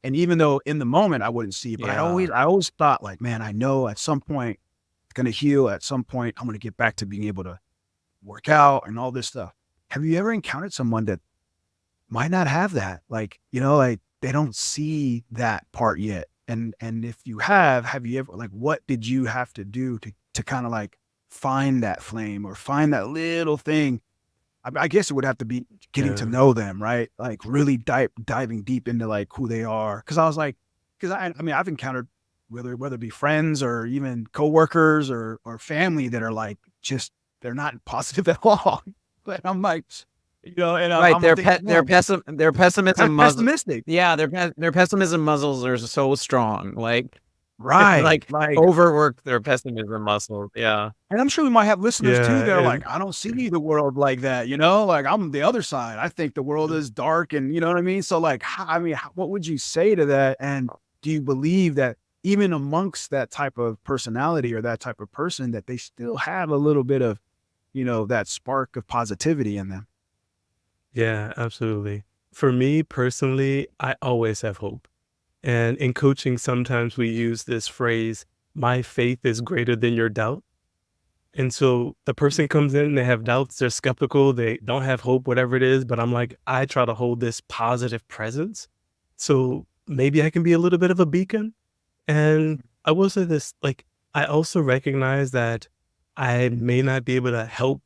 And even though in the moment I wouldn't see it, but Yeah. I always thought like, man, I know at some point it's gonna heal. At some point, I'm gonna get back to being able to work out and all this stuff. Have you ever encountered someone that might not have that? Like, like they don't see that part yet. And if you have you ever, like, what did you have to do to kind of like find that flame or find that little thing I guess it would have to be getting to Yeah. know them, right? Like really diving deep into like who they are. Cause I was like, cause I mean, I've encountered whether it be friends or even coworkers or family that are like, just, they're not positive at all. But I'm like, and Right, I'm thinking, man, their kind pessimism of muzzle. pessimistic. Yeah, their pessimism muzzles are so strong. Like Right. like Like, overwork their pessimism muscles. Yeah. and I'm sure we might have listeners too Yeah. that are like, And I don't see the world like that, like I'm the other side. I think the world is dark and you know what I mean? So like, what would you say to that? And do you believe that even amongst that type of personality or that type of person that they still have a little bit of, that spark of positivity in them? yeah, absolutely. For me personally, I always have hope. And in coaching, sometimes we use this phrase, my faith is greater than your doubt. And so the person comes in, they have doubts, they're skeptical, they don't have hope, whatever it is. But I'm like, I try to hold this positive presence. So maybe I can be a little bit of a beacon. And I will say this, like, I also recognize that I may not be able to help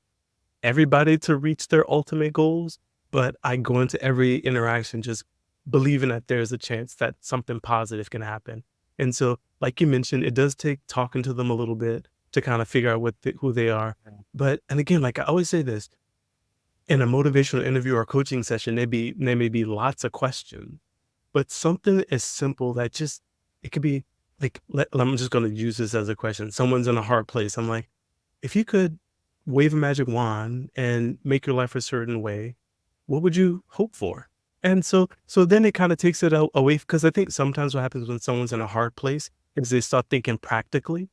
everybody to reach their ultimate goals, but I go into every interaction just believing that there's a chance that something positive can happen. And so, like you mentioned, it does take talking to them a little bit to kind of figure out who they are. But, and again, like I always say this, in a motivational interview or coaching session, there may be lots of questions, but something as simple that just, it could be like, I'm just going to use this as a question. Someone's in a hard place. I'm like, if you could wave a magic wand and make your life a certain way, what would you hope for? And so then it kind of takes it away, because I think sometimes what happens when someone's in a hard place is they start thinking practically.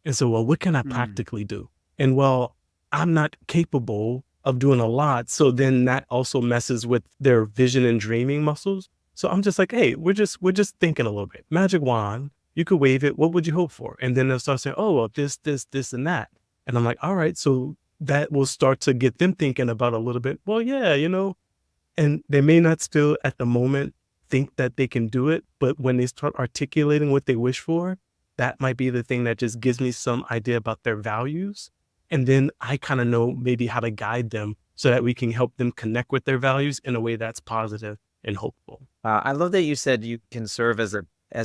And so, well, what can I Mm. practically do? And well, I'm not capable of doing a lot. So then that also messes with their vision and dreaming muscles. So I'm just like, hey, we're just thinking a little bit. Magic wand, you could wave it. What would you hope for? And then they'll start saying, oh, well, this, and that. And I'm like, all right, so that will start to get them thinking about a little bit. Well, yeah, and they may not still at the moment think that they can do it, but when they start articulating what they wish for, that might be the thing that just gives me some idea about their values. And then I kind of know maybe how to guide them so that we can help them connect with their values in a way that's positive and hopeful. I love that you said you can serve as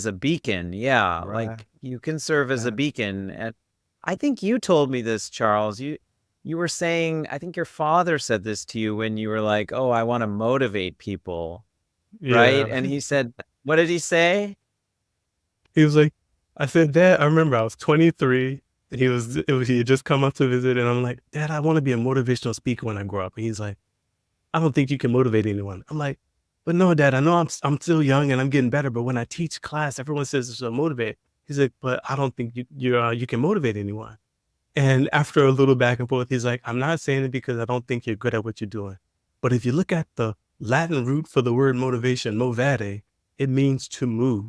a beacon. Yeah, Right. like you can serve as a Yeah. beacon. And I think you told me this, Charles. You were saying, I think your father said this to you when you were like, "Oh, I want to motivate people," right? Yeah. And he said, what did he say? He was like, I said, Dad, I remember I was 23. He had just come up to visit, and I'm like, Dad, I want to be a motivational speaker when I grow up. And he's like, I don't think you can motivate anyone. I'm like, but no, Dad, I know I'm still young and I'm getting better. But when I teach class, everyone says it's to motivate. He's like, but I don't think you can motivate anyone. And after a little back and forth, he's like, I'm not saying it because I don't think you're good at what you're doing. But if you look at the Latin root for the word motivation, movere, it means to move.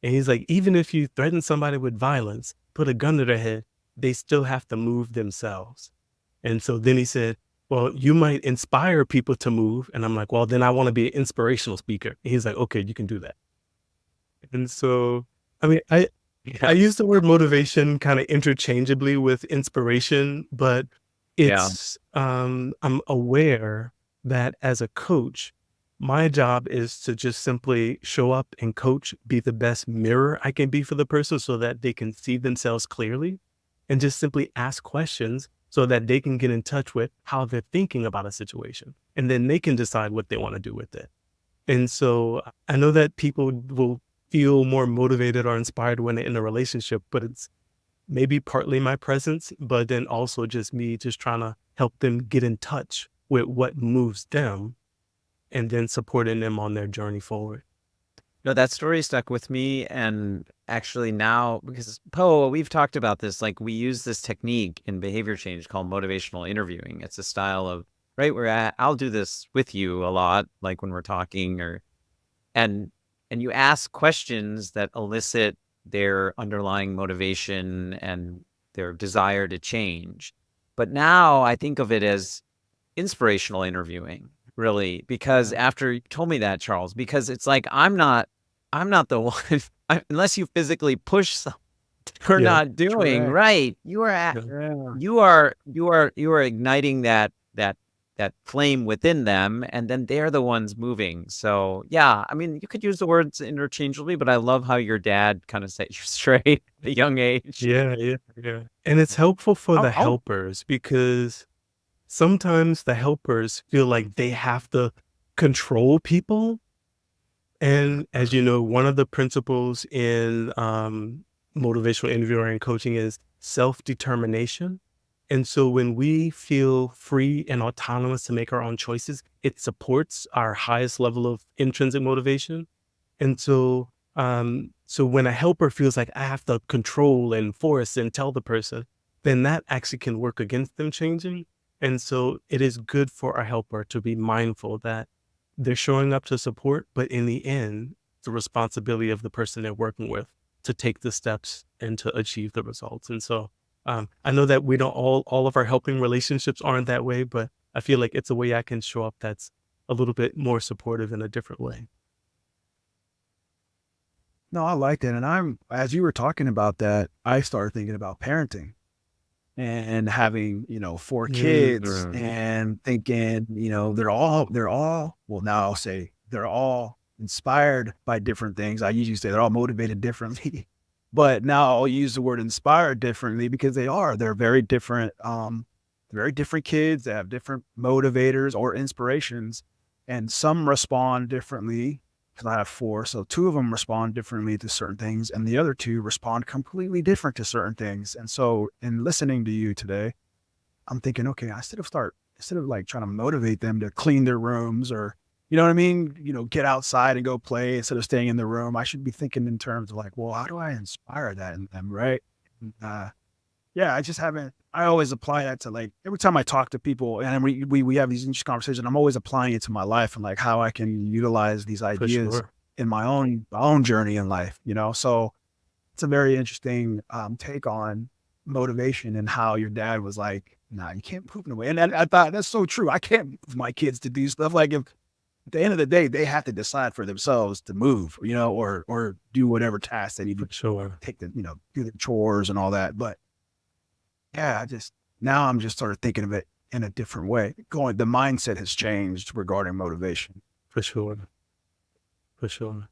And he's like, even if you threaten somebody with violence, put a gun to their head, they still have to move themselves. And so then he said, well, you might inspire people to move. And I'm like, well, then I want to be an inspirational speaker. And he's like, okay, you can do that. And so, I mean, I Yeah. use the word motivation kind of interchangeably with inspiration, but Yeah. I'm aware that as a coach, my job is to just simply show up and coach, be the best mirror I can be for the person so that they can see themselves clearly, and just simply ask questions so that they can get in touch with how they're thinking about a situation. And then they can decide what they want to do with it. And so I know that people will feel more motivated or inspired when they're in a relationship, but it's maybe partly my presence, but then also just me just trying to help them get in touch with what moves them and then supporting them on their journey forward. No, that story stuck with me. And actually now, because Poe, we've talked about this, like we use this technique in behavior change called motivational interviewing. It's a style of, right, where I'll do this with you a lot, like when we're talking and you ask questions that elicit their underlying motivation and their desire to change. But now I think of it as inspirational interviewing, really, because after you told me that, Charles, because it's like I'm not the one unless you physically push something we're Yeah. not doing Correct. right. Yeah. Yeah. You are igniting that that flame within them, and then they're the ones moving. So yeah, I mean, you could use the words interchangeably, but I love how your dad kind of set you straight at a young age. Yeah, yeah, yeah. And it's helpful for the I'll helpers because sometimes the helpers feel like they have to control people. And as you know, one of the principles in motivational interviewing and coaching is self-determination. And so when we feel free and autonomous to make our own choices, it supports our highest level of intrinsic motivation. And so when a helper feels like I have to control and force and tell the person, then that actually can work against them changing. And so it is good for a helper to be mindful that they're showing up to support, but in the end, it's the responsibility of the person they're working with to take the steps and to achieve the results. And so I know that we don't all of our helping relationships aren't that way, but I feel like it's a way I can show up that's a little bit more supportive in a different way. No, I like that. And as you were talking about that, I started thinking about parenting and having, 4 kids Mm. and thinking, well, now I'll say they're all inspired by different things. I usually say they're all motivated differently, but now I'll use the word inspired differently because they're very different kids. They have different motivators or inspirations, and some respond differently because I have 4. So 2 of them respond differently to certain things, and the other 2 respond completely different to certain things. And so in listening to you today, I'm thinking, okay, instead of like trying to motivate them to clean their rooms or, you know what I mean? Get outside and go play instead of staying in the room. I should be thinking in terms of like, well, how do I inspire that in them? Right. And, yeah, I just haven't. I always apply that to like every time I talk to people, and we have these interesting conversations. I'm always applying it to my life and like how I can utilize these For ideas sure. in my own journey in life. So it's a very interesting take on motivation and how your dad was like, "Nah, you can't move away." And I thought that's so true. I can't move my kids to do stuff like if at the end of the day they have to decide for themselves to move, or do whatever task they need For to sure. take do the chores and all that, but. Yeah, now I'm just sort of thinking of it in a different way. The mindset has changed regarding motivation. For sure. For sure.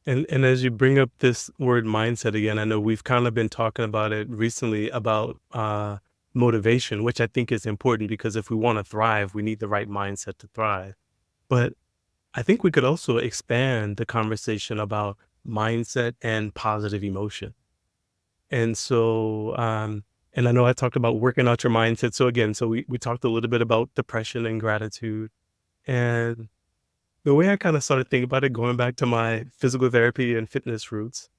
And as you bring up this word mindset again, I know we've kind of been talking about it recently about motivation, which I think is important because if we want to thrive, we need the right mindset to thrive. But I think we could also expand the conversation about mindset and positive emotion. And so, and I know I talked about working out your mindset. So again, so we talked a little bit about depression and gratitude. And the way I kind of started thinking about it, going back to my physical therapy and fitness roots,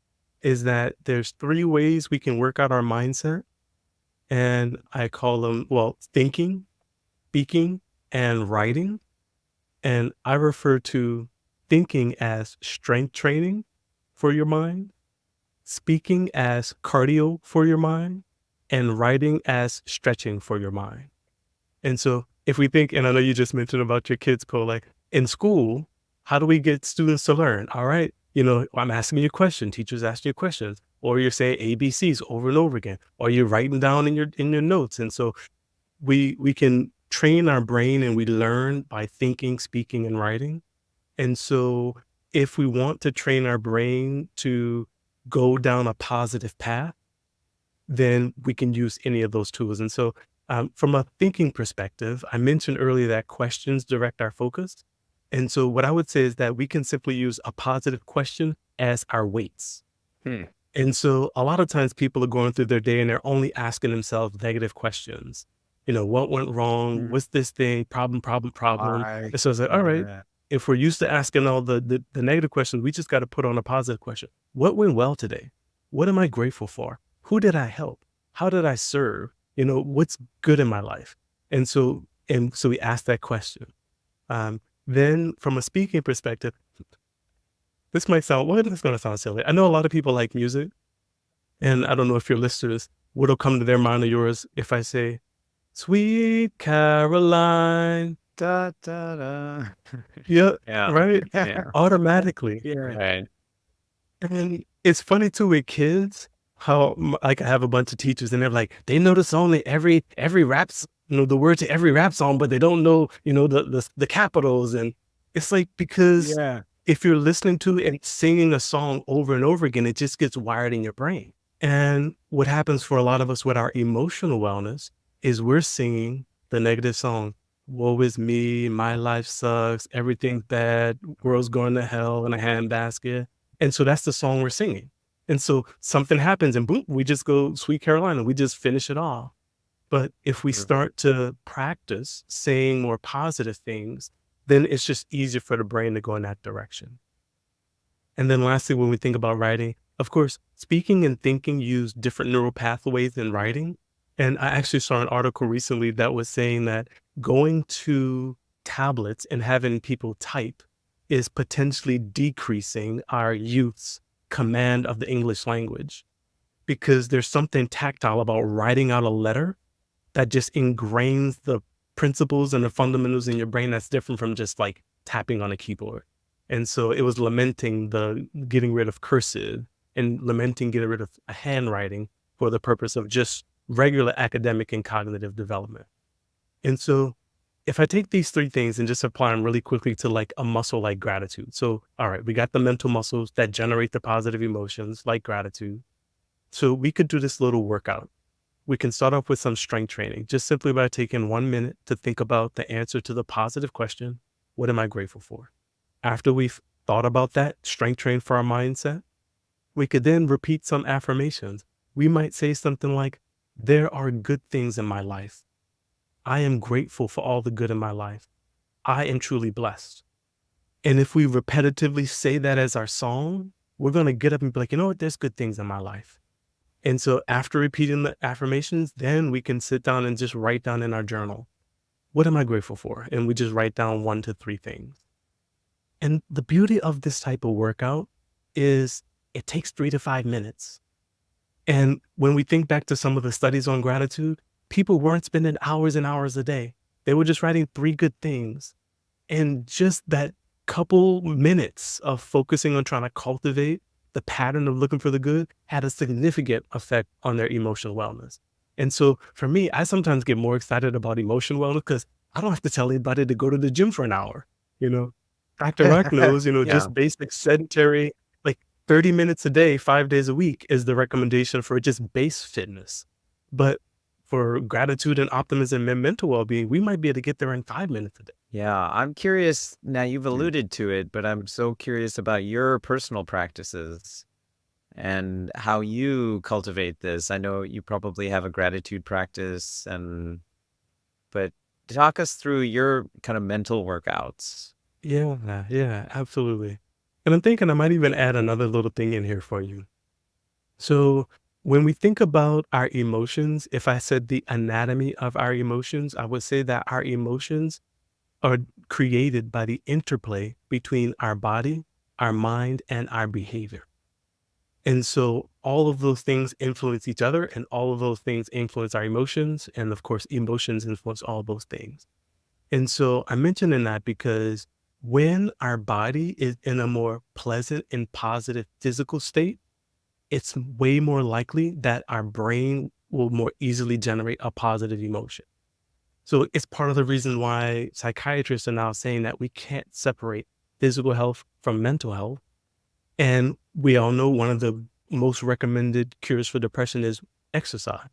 is that there's 3 ways we can work out our mindset. And I call them, well, thinking, speaking, and writing. And I refer to thinking as strength training for your mind, speaking as cardio for your mind, and writing as stretching for your mind. And so if we think, and I know you just mentioned about your kids, Cole, like in school, how do we get students to learn? All right, I'm asking you a question, teachers asking you questions, or you're saying ABCs over and over again, or you're writing down in your notes. And so we can train our brain and we learn by thinking, speaking, and writing. And so if we want to train our brain to go down a positive path, then we can use any of those tools. And so from a thinking perspective, I mentioned earlier that questions direct our focus. And so what I would say is that we can simply use a positive question as our weights. Hmm. And so a lot of times people are going through their day and they're only asking themselves negative questions. What went wrong? Mm. What's this thing? Problem. I And so it's like, all right, yeah. if we're used to asking all the negative questions, we just got to put on a positive question. What went well today? What am I grateful for? Who did I help? How did I serve? What's good in my life? And so we ask that question. Then from a speaking perspective, this going to sound silly. I know a lot of people like music, and I don't know if your listeners, what'll come to their mind or yours if I say, Sweet Caroline. Da, da, da. Yeah, Yeah. right? Yeah. Automatically. Yeah. Right. And it's funny too with kids, how like I have a bunch of teachers and they're like, they notice only every rap the word to every rap song, but they don't know, the capitals. And it's like, because Yeah. if you're listening to and singing a song over and over again, it just gets wired in your brain. And what happens for a lot of us with our emotional wellness is we're singing the negative song. Woe is me, my life sucks, everything's bad, world's going to hell in a handbasket. And so that's the song we're singing. And so something happens and boom, we just go Sweet Carolina, we just finish it off. But if we start to practice saying more positive things, then it's just easier for the brain to go in that direction. And then lastly, when we think about writing, of course, speaking and thinking use different neural pathways than writing. And I actually saw an article recently that was saying that going to tablets and having people type is potentially decreasing our youth's command of the English language, because there's something tactile about writing out a letter that just ingrains the principles and the fundamentals in your brain that's different from just like tapping on a keyboard. And so it was lamenting the getting rid of cursive and lamenting getting rid of handwriting for the purpose of just regular academic and cognitive development. And so if I take these three things and just apply them really quickly to like a muscle like gratitude. So, all right, we got the mental muscles that generate the positive emotions like gratitude. So we could do this little workout. We can start off with some strength training, just simply by taking 1 minute to think about the answer to the positive question, what am I grateful for? After we've thought about that, strength train for our mindset, we could then repeat some affirmations. We might say something like, there are good things in my life. I am grateful for all the good in my life. I am truly blessed. And if we repetitively say that as our song, we're going to get up and be like, you know what, there's good things in my life. And so after repeating the affirmations, then we can sit down and just write down in our journal, what am I grateful for? And we just write down 1 to 3 things. And the beauty of this type of workout is it takes 3 to 5 minutes. And when we think back to some of the studies on gratitude, people weren't spending hours and hours a day. They were just writing 3 good things. And just that couple minutes of focusing on trying to cultivate the pattern of looking for the good had a significant effect on their emotional wellness. And so for me, I sometimes get more excited about emotional wellness because I don't have to tell anybody to go to the gym for an hour. Dr. Rock knows, Yeah. just basic sedentary, like 30 minutes a day, 5 days a week is the recommendation for just base fitness. But for gratitude and optimism and mental well-being, we might be able to get there in 5 minutes a day. Yeah, I'm curious. Now, you've alluded to it, but I'm so curious about your personal practices and how you cultivate this. I know you probably have a gratitude practice, but talk us through your kind of mental workouts. Yeah, absolutely. And I'm thinking I might even add another little thing in here for you. So when we think about our emotions, if I said the anatomy of our emotions, I would say that our emotions are created by the interplay between our body, our mind, and our behavior. And so all of those things influence each other, and all of those things influence our emotions. And of course, emotions influence all those things. And so I'm mentioning that because when our body is in a more pleasant and positive physical state, it's way more likely that our brain will more easily generate a positive emotion. So it's part of the reason why psychiatrists are now saying that we can't separate physical health from mental health. And we all know one of the most recommended cures for depression is exercise.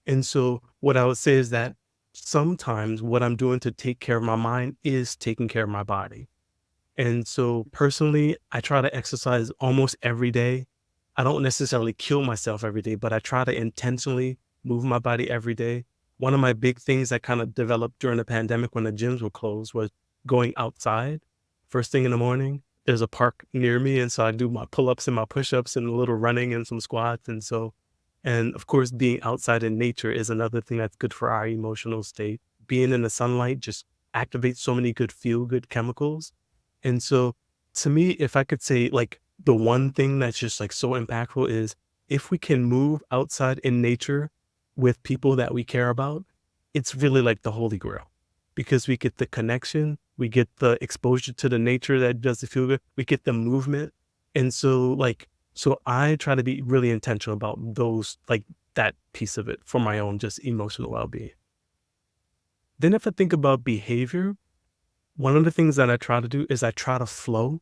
And so what I would say is that sometimes what I'm doing to take care of my mind is taking care of my body. And so personally, I try to exercise almost every day. I don't necessarily kill myself every day, but I try to intentionally move my body every day. One of my big things I kind of developed during the pandemic when the gyms were closed was going outside. First thing in the morning, there's a park near me. And so I do my pull-ups and my push-ups and a little running and some squats. And of course, being outside in nature is another thing that's good for our emotional state. Being in the sunlight just activates so many good feel-good chemicals. And so to me, if I could say like the one thing that's just like so impactful is if we can move outside in nature with people that we care about, it's really like the holy grail, because we get the connection, we get the exposure to the nature that does the feel good, we get the movement. And so I try to be really intentional about those, like that piece of it for my own just emotional well-being. Then if I think about behavior, one of the things that I try to do is I try to flow.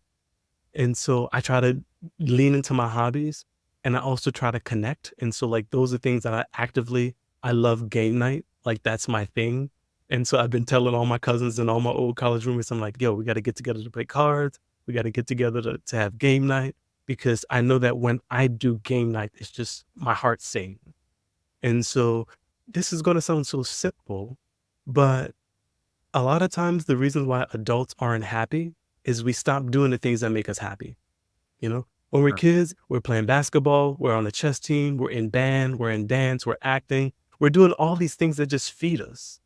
And so I try to lean into my hobbies, and I also try to connect. And so like those are things that I love game night. Like that's my thing. And so I've been telling all my cousins and all my old college roommates, I'm like, yo, we got to get together to play cards. We got to get together to have game night, because I know that when I do game night, it's just my heart sings. And so this is going to sound so simple, but a lot of times the reason why adults aren't happy is we stop doing the things that make us happy. You know, when we're Sure. kids, we're playing basketball, we're on the chess team, we're in band, we're in dance, we're acting, we're doing all these things that just feed us.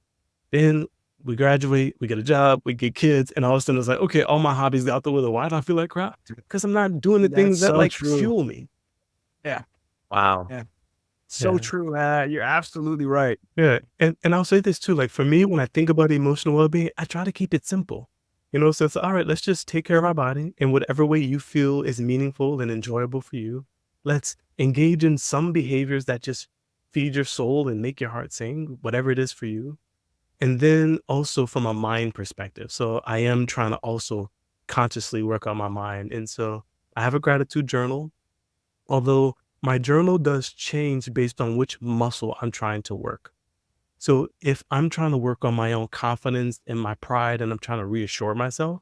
Then we graduate, we get a job, we get kids, and all of a sudden it's like, okay, all my hobbies got out the window. Why do I feel like crap? Because I'm not doing the That's things that so like true. fuel me. Yeah. Wow. Yeah. So Yeah. true. You're absolutely right. Yeah. And I'll say this too, like for me, when I think about emotional well-being, I try to keep it simple. So it's all right, let's just take care of our body in whatever way you feel is meaningful and enjoyable for you. Let's engage in some behaviors that just feed your soul and make your heart sing, whatever it is for you. And then also from a mind perspective. So I am trying to also consciously work on my mind. And so I have a gratitude journal, although my journal does change based on which muscle I'm trying to work. So if I'm trying to work on my own confidence and my pride and I'm trying to reassure myself,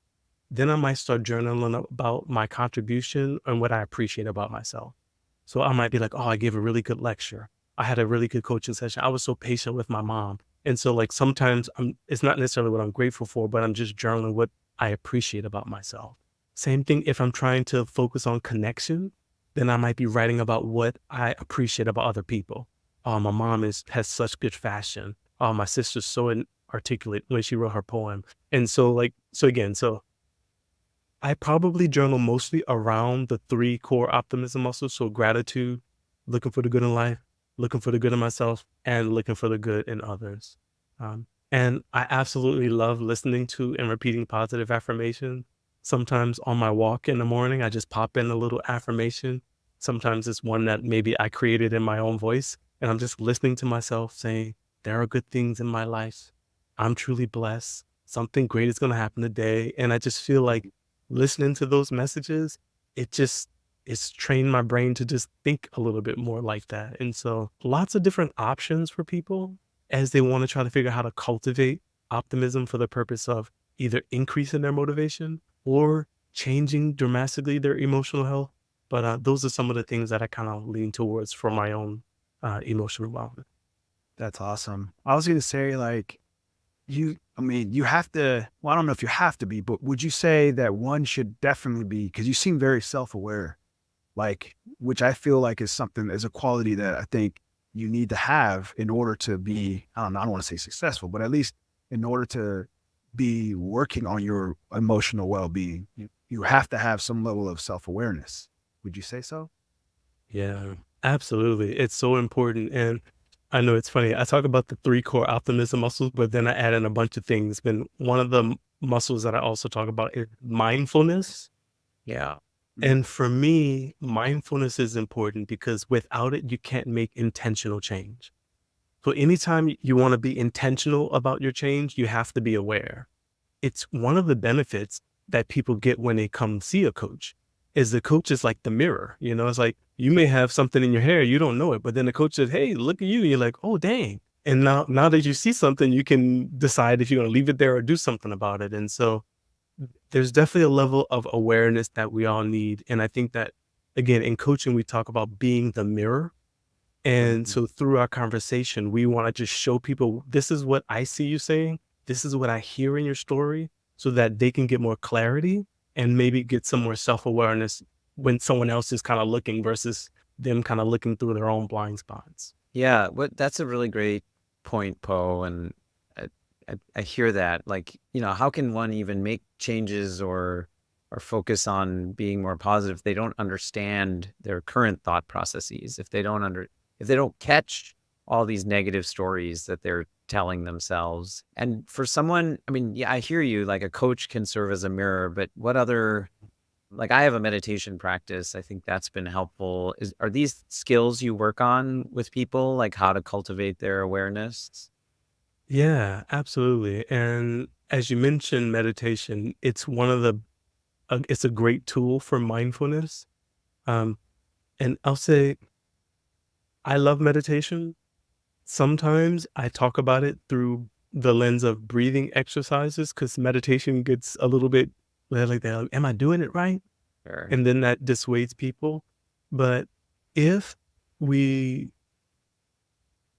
then I might start journaling about my contribution and what I appreciate about myself. So I might be like, oh, I gave a really good lecture. I had a really good coaching session. I was so patient with my mom. And so like sometimes it's not necessarily what I'm grateful for, but I'm just journaling what I appreciate about myself. Same thing if I'm trying to focus on connection, then I might be writing about what I appreciate about other people. Oh, my mom has such good fashion. Oh, my sister's so articulate when she wrote her poem. And so so I probably journal mostly around the three core optimism muscles. So gratitude, looking for the good in life, looking for the good in myself, and looking for the good in others. And I absolutely love listening to and repeating positive affirmation. Sometimes on my walk in the morning, I just pop in a little affirmation. Sometimes it's one that maybe I created in my own voice, and I'm just listening to myself saying, there are good things in my life. I'm truly blessed. Something great is going to happen today. And I just feel like listening to those messages, it's trained my brain to just think a little bit more like that. And so lots of different options for people as they want to try to figure out how to cultivate optimism for the purpose of either increasing their motivation or changing dramatically their emotional health. But those are some of the things that I kind of lean towards for my own emotional wellness. That's awesome. I was going to say, like, I mean, you have to, well, I don't know if you have to be, but would you say that one should definitely be, because you seem very self-aware, like, which I feel like is something, is a quality that I think you need to have in order to be, I don't know, I don't want to say successful, but at least in order to be working on your emotional well-being, you have to have some level of self-awareness. Would you say so? Yeah, absolutely. It's so important. And I know it's funny. I talk about the three core optimism muscles, but then I add in a bunch of things. But one of the muscles that I also talk about is mindfulness. Yeah. Mhm. And for me, mindfulness is important because without it, you can't make intentional change. So anytime you want to be intentional about your change, you have to be aware. It's one of the benefits that people get when they come see a coach is the coach is like the mirror. It's like you may have something in your hair, you don't know it, but then the coach says, hey, look at you. You're like, oh, dang. And now that you see something, you can decide if you're going to leave it there or do something about it. And so there's definitely a level of awareness that we all need. And I think that, again, in coaching, we talk about being the mirror. And Mhm. so through our conversation, we want to just show people, this is what I see you saying. This is what I hear in your story so that they can get more clarity and maybe get some more self-awareness when someone else is kind of looking versus them kind of looking through their own blind spots. Yeah, that's a really great point, Poe. And I hear that. Like, how can one even make changes or focus on being more positive if they don't understand their current thought processes, if they don't catch all these negative stories that they're telling themselves. And for someone, I mean, yeah, I hear you, like a coach can serve as a mirror, but what other, like I have a meditation practice. I think that's been helpful. Are these skills you work on with people, like how to cultivate their awareness? Yeah, absolutely. And as you mentioned meditation, it's one of the it's a great tool for mindfulness. Um, and I'll say I love meditation. Sometimes I talk about it through the lens of breathing exercises because meditation gets a little bit like that. Like, am I doing it right? Sure. And then that dissuades people. But if we,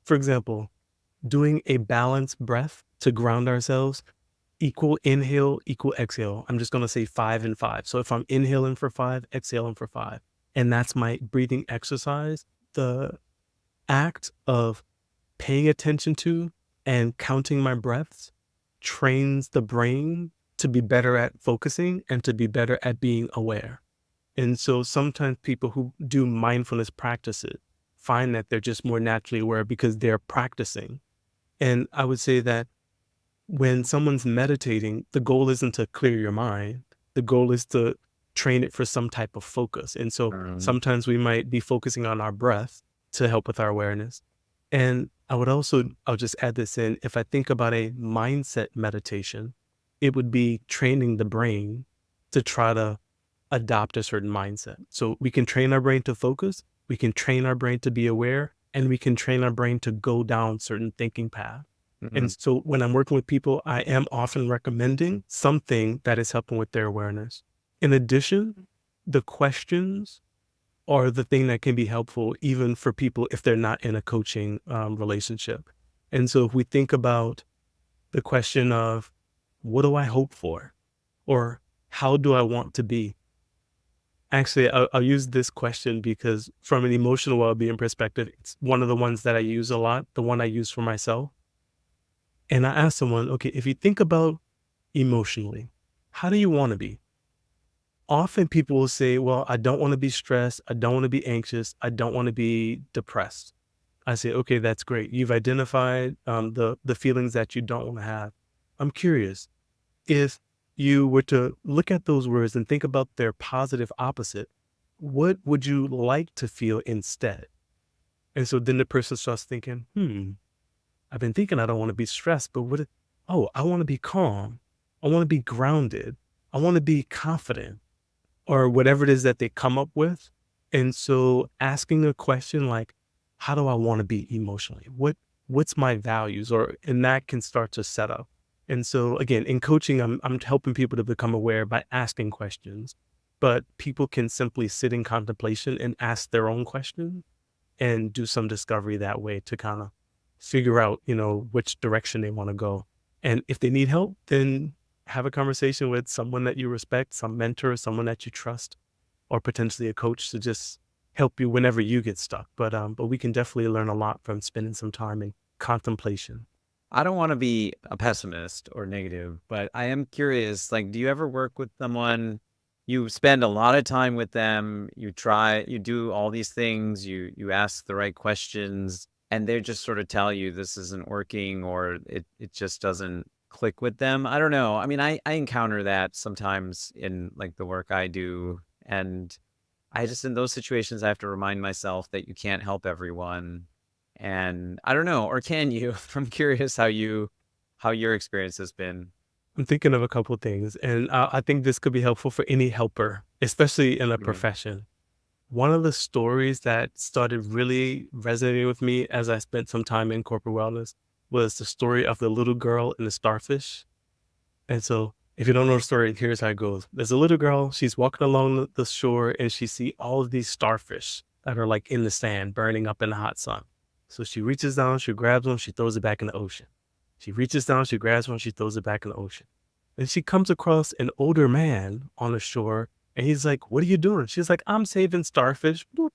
for example, doing a balanced breath to ground ourselves, equal inhale, equal exhale. I'm just going to say 5 and 5. So if I'm inhaling for 5, exhaling for 5, and that's my breathing exercise, the act of paying attention to and counting my breaths trains the brain to be better at focusing and to be better at being aware. And so sometimes people who do mindfulness practices find that they're just more naturally aware because they're practicing. And I would say that when someone's meditating, the goal isn't to clear your mind. The goal is to train it for some type of focus. And so Um, sometimes we might be focusing on our breath to help with our awareness. And I'll just add this in. If I think about a mindset meditation, it would be training the brain to try to adopt a certain mindset. So we can train our brain to focus, we can train our brain to be aware, and we can train our brain to go down certain thinking paths. And mhm. so when I'm working with people, I am often recommending something that is helping with their awareness. In addition, the questions are the thing that can be helpful even for people if they're not in a coaching relationship. And so if we think about the question of what do I hope for? Or how do I want to be? Actually, I'll use this question because from an emotional well-being perspective, it's one of the ones that I use a lot, the one I use for myself. And I asked someone, okay, if you think about emotionally, how do you want to be? Often people will say, well, I don't want to be stressed. I don't want to be anxious. I don't want to be depressed. I say, okay, that's great. You've identified the feelings that you don't want to have. I'm curious if you were to look at those words and think about their positive opposite, what would you like to feel instead? And so then the person starts thinking, I've been thinking I don't want to be stressed, but oh, I want to be calm. I want to be grounded. I want to be confident or whatever it is that they come up with. And so asking a question like, how do I want to be emotionally? What's my values? And that can start to set up. And so again, in coaching, I'm helping people to become aware by asking questions, but people can simply sit in contemplation and ask their own question and do some discovery that way to kind of figure out, which direction they want to go. And if they need help, then have a conversation with someone that you respect, some mentor, someone that you trust, or potentially a coach to just help you whenever you get stuck. But we can definitely learn a lot from spending some time in contemplation. I don't want to be a pessimist or negative, but I am curious, like, do you ever work with someone, you spend a lot of time with them, you do all these things, you ask the right questions, and they just sort of tell you this isn't working or it just doesn't click with them? I don't know. I mean, I encounter that sometimes in like the work I do, and I just, in those situations, I have to remind myself that you can't help everyone. And I don't know, or can you? I'm curious how your experience has been. I'm thinking of a couple of things, and I think this could be helpful for any helper, especially in a Mhm. profession. One of the stories that started really resonating with me as I spent some time in corporate wellness was the story of the little girl and the starfish. And so, if you don't know the story, here's how it goes. There's a little girl, she's walking along the shore and she see all of these starfish that are like in the sand, burning up in the hot sun. So she reaches down, she grabs one, she throws it back in the ocean. She reaches down, she grabs one, she throws it back in the ocean. And she comes across an older man on the shore and he's like, what are you doing? She's like, I'm saving starfish. Boop.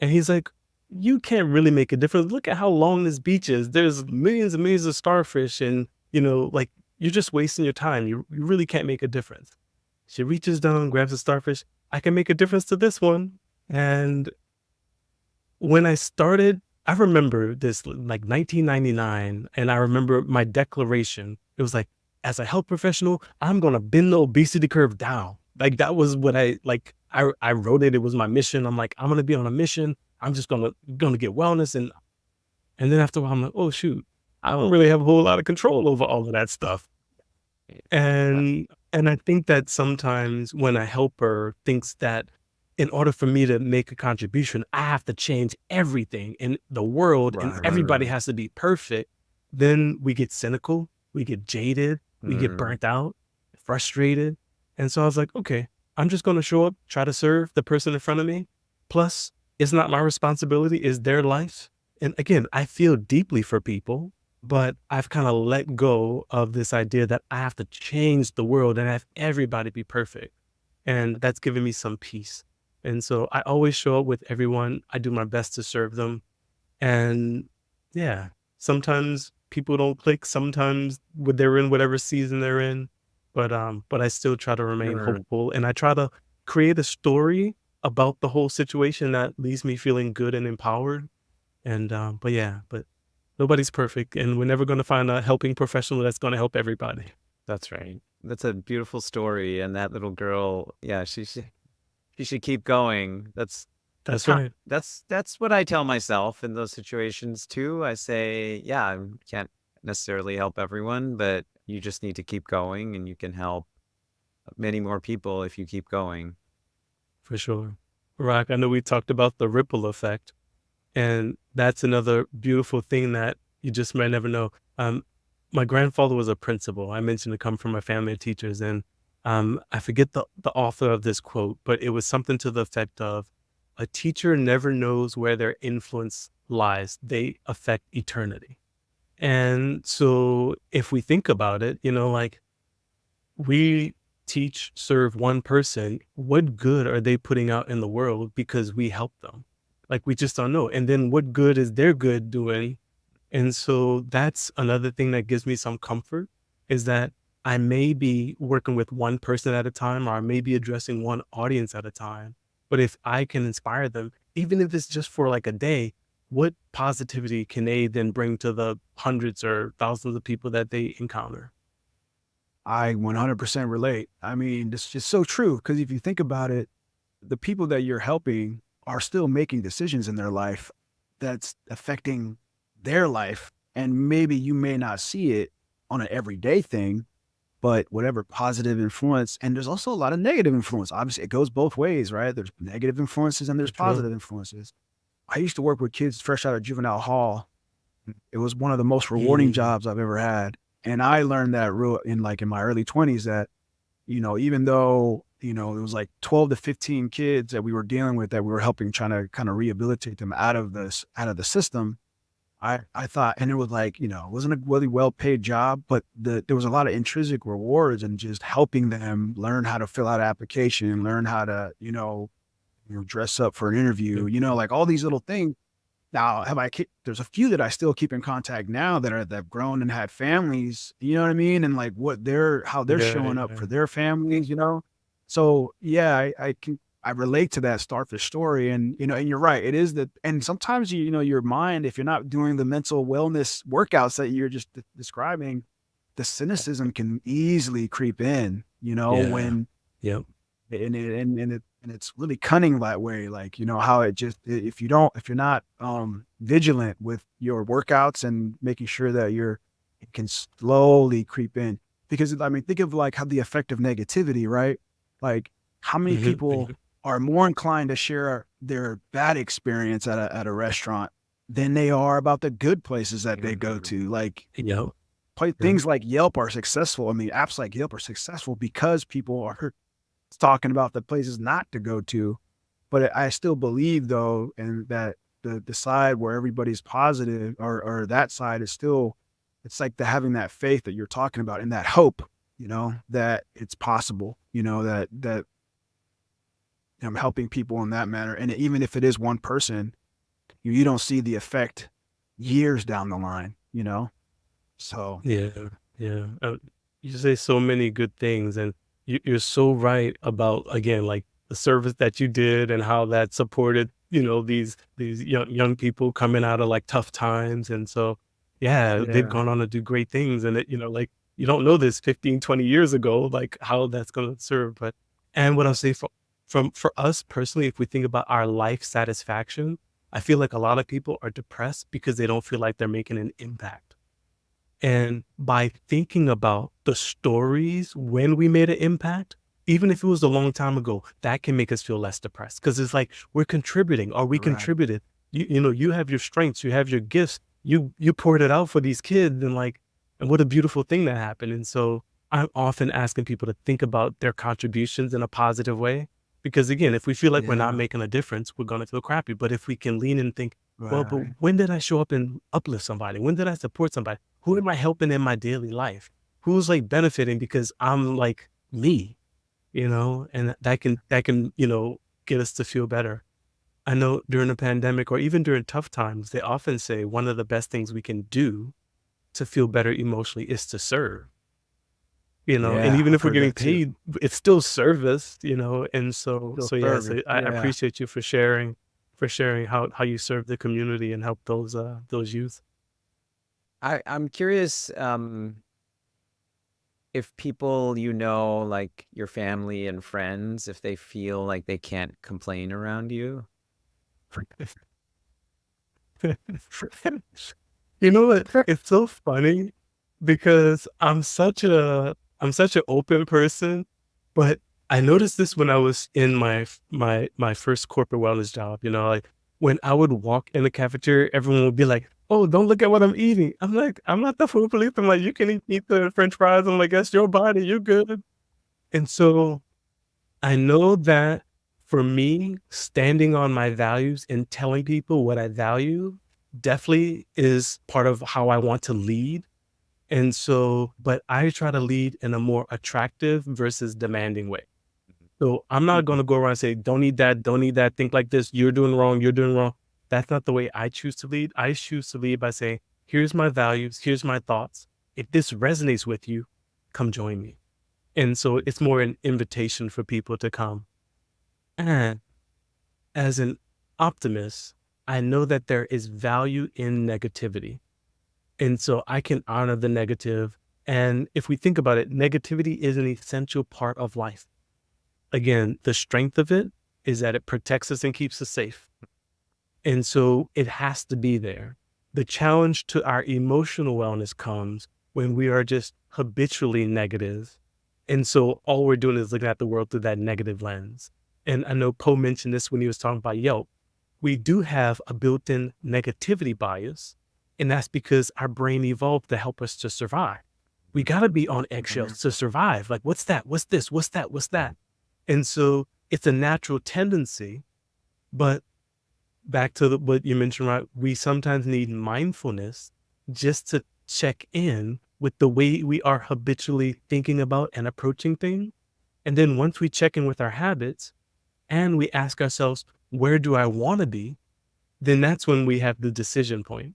And he's like, you can't really make a difference. Look at how long this beach is. There's millions and millions of starfish, and like you're just wasting your time. You really can't make a difference. She reaches down, grabs a starfish. I can make a difference to this one. And when I started, I remember this like 1999, and I remember my declaration. It was like, as a health professional, I'm gonna bend the obesity curve down. Like that was what I like. I wrote it. It was my mission. I'm like, I'm gonna be on a mission. I'm just gonna get wellness, and then after a while, I'm like, oh shoot. I don't really have a whole lot of control over all of that stuff. Uh, And I think that sometimes when a helper thinks that in order for me to make a contribution, I have to change everything in the world and everybody Right. has to be perfect, then we get cynical, we get jaded, we get mm, burnt out, frustrated. And so I was like, okay, I'm just going to show up, try to serve the person in front of me. Plus, it's not my responsibility, it's their life. And again, I feel deeply for people, but I've kind of let go of this idea that I have to change the world and have everybody be perfect. And that's given me some peace. And so I always show up with everyone. I do my best to serve them. And yeah, sometimes people don't click. Sometimes they're in whatever season they're in. But I still try to remain mm. hopeful and I try to create a story about the whole situation that leaves me feeling good and empowered. And but yeah, but nobody's perfect, and we're never going to find a helping professional that's going to help everybody. That's right. That's a beautiful story. And that little girl, yeah, she should keep going. That's right. That's what I tell myself in those situations too. I say, yeah, I can't necessarily help everyone, but you just need to keep going and you can help many more people if you keep going. For sure. Rock, I know we talked about the ripple effect, and that's another beautiful thing that you just might never know. My grandfather was a principal. I mentioned to come from a family of teachers, and I forget the author of this quote, but it was something to the effect of, "A teacher never knows where their influence lies. They affect eternity." And so, if we think about it, like we teach, serve one person, what good are they putting out in the world because we help them? Like we just don't know. And then what good is their good doing? And so that's another thing that gives me some comfort is that I may be working with one person at a time, or I may be addressing one audience at a time. But if I can inspire them, even if it's just for like a day, what positivity can they then bring to the hundreds or thousands of people that they encounter? I 100% relate. I mean, it's just so true because if you think about it, the people that you're helping are still making decisions in their life that's affecting their life. And maybe you may not see it on an everyday thing, but whatever positive influence, and there's also a lot of negative influence. Obviously, it goes both ways, right? There's negative influences and For there's sure. positive influences. I used to work with kids fresh out of juvenile hall. It was one of the most rewarding Mm, jobs I've ever had. And I learned that real in my early 20s that, even though, it was like 12 to 15 kids that we were dealing with that we were helping trying to kind of rehabilitate them out of the system. I thought, and it was like, it wasn't a really well paid job, but there was a lot of intrinsic rewards and just helping them learn how to fill out an application, learn how to, dress up for an interview, yeah, like all these little things. Now, there's a few that I still keep in contact now that have grown and had families, you know what I mean? And like how they're yeah, showing up yeah. for their families. So yeah, I relate to that starfish story. And, and you're right. It is that. And sometimes, your mind, if you're not doing the mental wellness workouts that you're just describing, the cynicism can easily creep in, Yeah. when Yep. and it's really cunning that way, like, how it just if you're not, vigilant with your workouts and making sure that it can slowly creep in. Because, I mean, think of, like, how the effect of negativity, right? Like, how many Mhm, people mhm. are more inclined to share their bad experience at a restaurant than they are about the good places that they go Mm, to, like, Yep. Yep. things like Yelp are successful. I mean, apps like Yelp are successful because people are talking about the places not to go to. But I still believe though, and that the side where everybody's positive or that side is still, it's like having that faith that you're talking about and that hope, that it's possible, that I'm helping people in that manner. And even if it is one person, you don't see the effect years down the line. So Yeah. Yeah. You say so many good things, and you're so right about again, like the service that you did and how that supported, these young people coming out of like tough times. And so, yeah, they've yeah. gone on to do great things. And like you don't know this 15, 20 years ago, like how that's going to serve. But and what I'll say for us personally, if we think about our life satisfaction, I feel like a lot of people are depressed because they don't feel like they're making an impact. And by thinking about the stories when we made an impact, even if it was a long time ago, that can make us feel less depressed. Cause it's like we're contributing or we Right. contributed. You have your strengths, you have your gifts, you poured it out for these kids and like, and what a beautiful thing that happened. And so I'm often asking people to think about their contributions in a positive way. Because again, if we feel like we're not Yeah. making a difference, we're gonna feel crappy. But if we can lean and think, well, but Right. when did I show up and uplift somebody? When did I support somebody? Who am I helping in my daily life? Who's like benefiting because I'm like me, and that can, get us to feel better. I know during the pandemic or even during tough times, they often say one of the best things we can do to feel better emotionally is to serve, and Yeah. even I've if we're heard getting that too. paid, it's still service, and so Still so yeah, serving. so I Yeah. appreciate you for sharing how you serve the community and help those youth. I'm curious, if people like your family and friends, if they feel like they can't complain around you. You know what? It's so funny because I'm such an open person, but I noticed this when I was in my first corporate wellness job. Like when I would walk in the cafeteria, everyone would be like, "Oh, don't look at what I'm eating." I'm like, "I'm not the food police." I'm like, "You can eat the French fries." I'm like, "That's your body. You're good." And so I know that for me, standing on my values and telling people what I value definitely is part of how I want to lead. And so, but I try to lead in a more attractive versus demanding way. So I'm not going Mhm. to go around and say, don't need that, think like this, you're doing wrong, you're doing wrong. That's not the way I choose to lead. I choose to lead by saying, here's my values, here's my thoughts. If this resonates with you, come join me. And so it's more an invitation for people to come. And as an optimist, I know that there is value in negativity. And so I can honor the negative. And if we think about it, negativity is an essential part of life. Again, the strength of it is that it protects us and keeps us safe. And so it has to be there. The challenge to our emotional wellness comes when we are just habitually negative. And so all we're doing is looking at the world through that negative lens. And I know Poe mentioned this when he was talking about Yelp. We do have a built in negativity bias, and that's because our brain evolved to help us to survive. We got to be on Mhm. eggshells to survive. Like, what's that? What's this? What's that? What's that? And so it's a natural tendency, but back to what you mentioned, right? We sometimes need mindfulness just to check in with the way we are habitually thinking about and approaching things. And then once we check in with our habits and we ask ourselves, where do I want to be? Then that's when we have the decision point.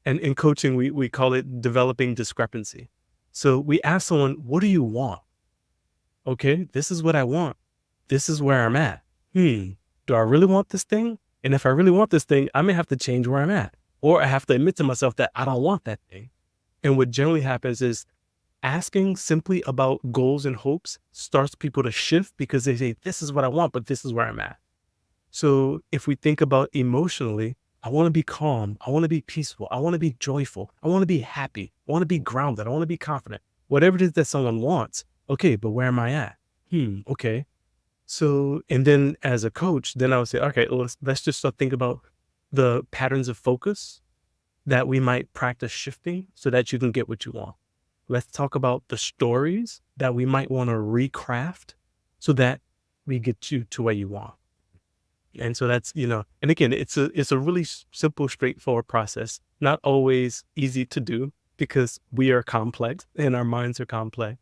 And in coaching, we call it developing discrepancy. So we ask someone, what do you want? Okay, this is what I want. This is where I'm at. Do I really want this thing? And if I really want this thing, I may have to change where I'm at. Or I have to admit to myself that I don't want that thing. And what generally happens is asking simply about goals and hopes starts people to shift because they say, this is what I want, but this is where I'm at. So if we think about emotionally, I want to be calm. I want to be peaceful. I want to be joyful. I want to be happy. I want to be grounded. I want to be confident. Whatever it is that someone wants. Okay, but where am I at? Okay. So, and then as a coach, then I would say, okay, let's just start thinking about the patterns of focus that we might practice shifting so that you can get what you want. Let's talk about the stories that we might want to recraft so that we get you to where you want. And so that's, and again, it's a really simple, straightforward process, not always easy to do because we are complex and our minds are complex.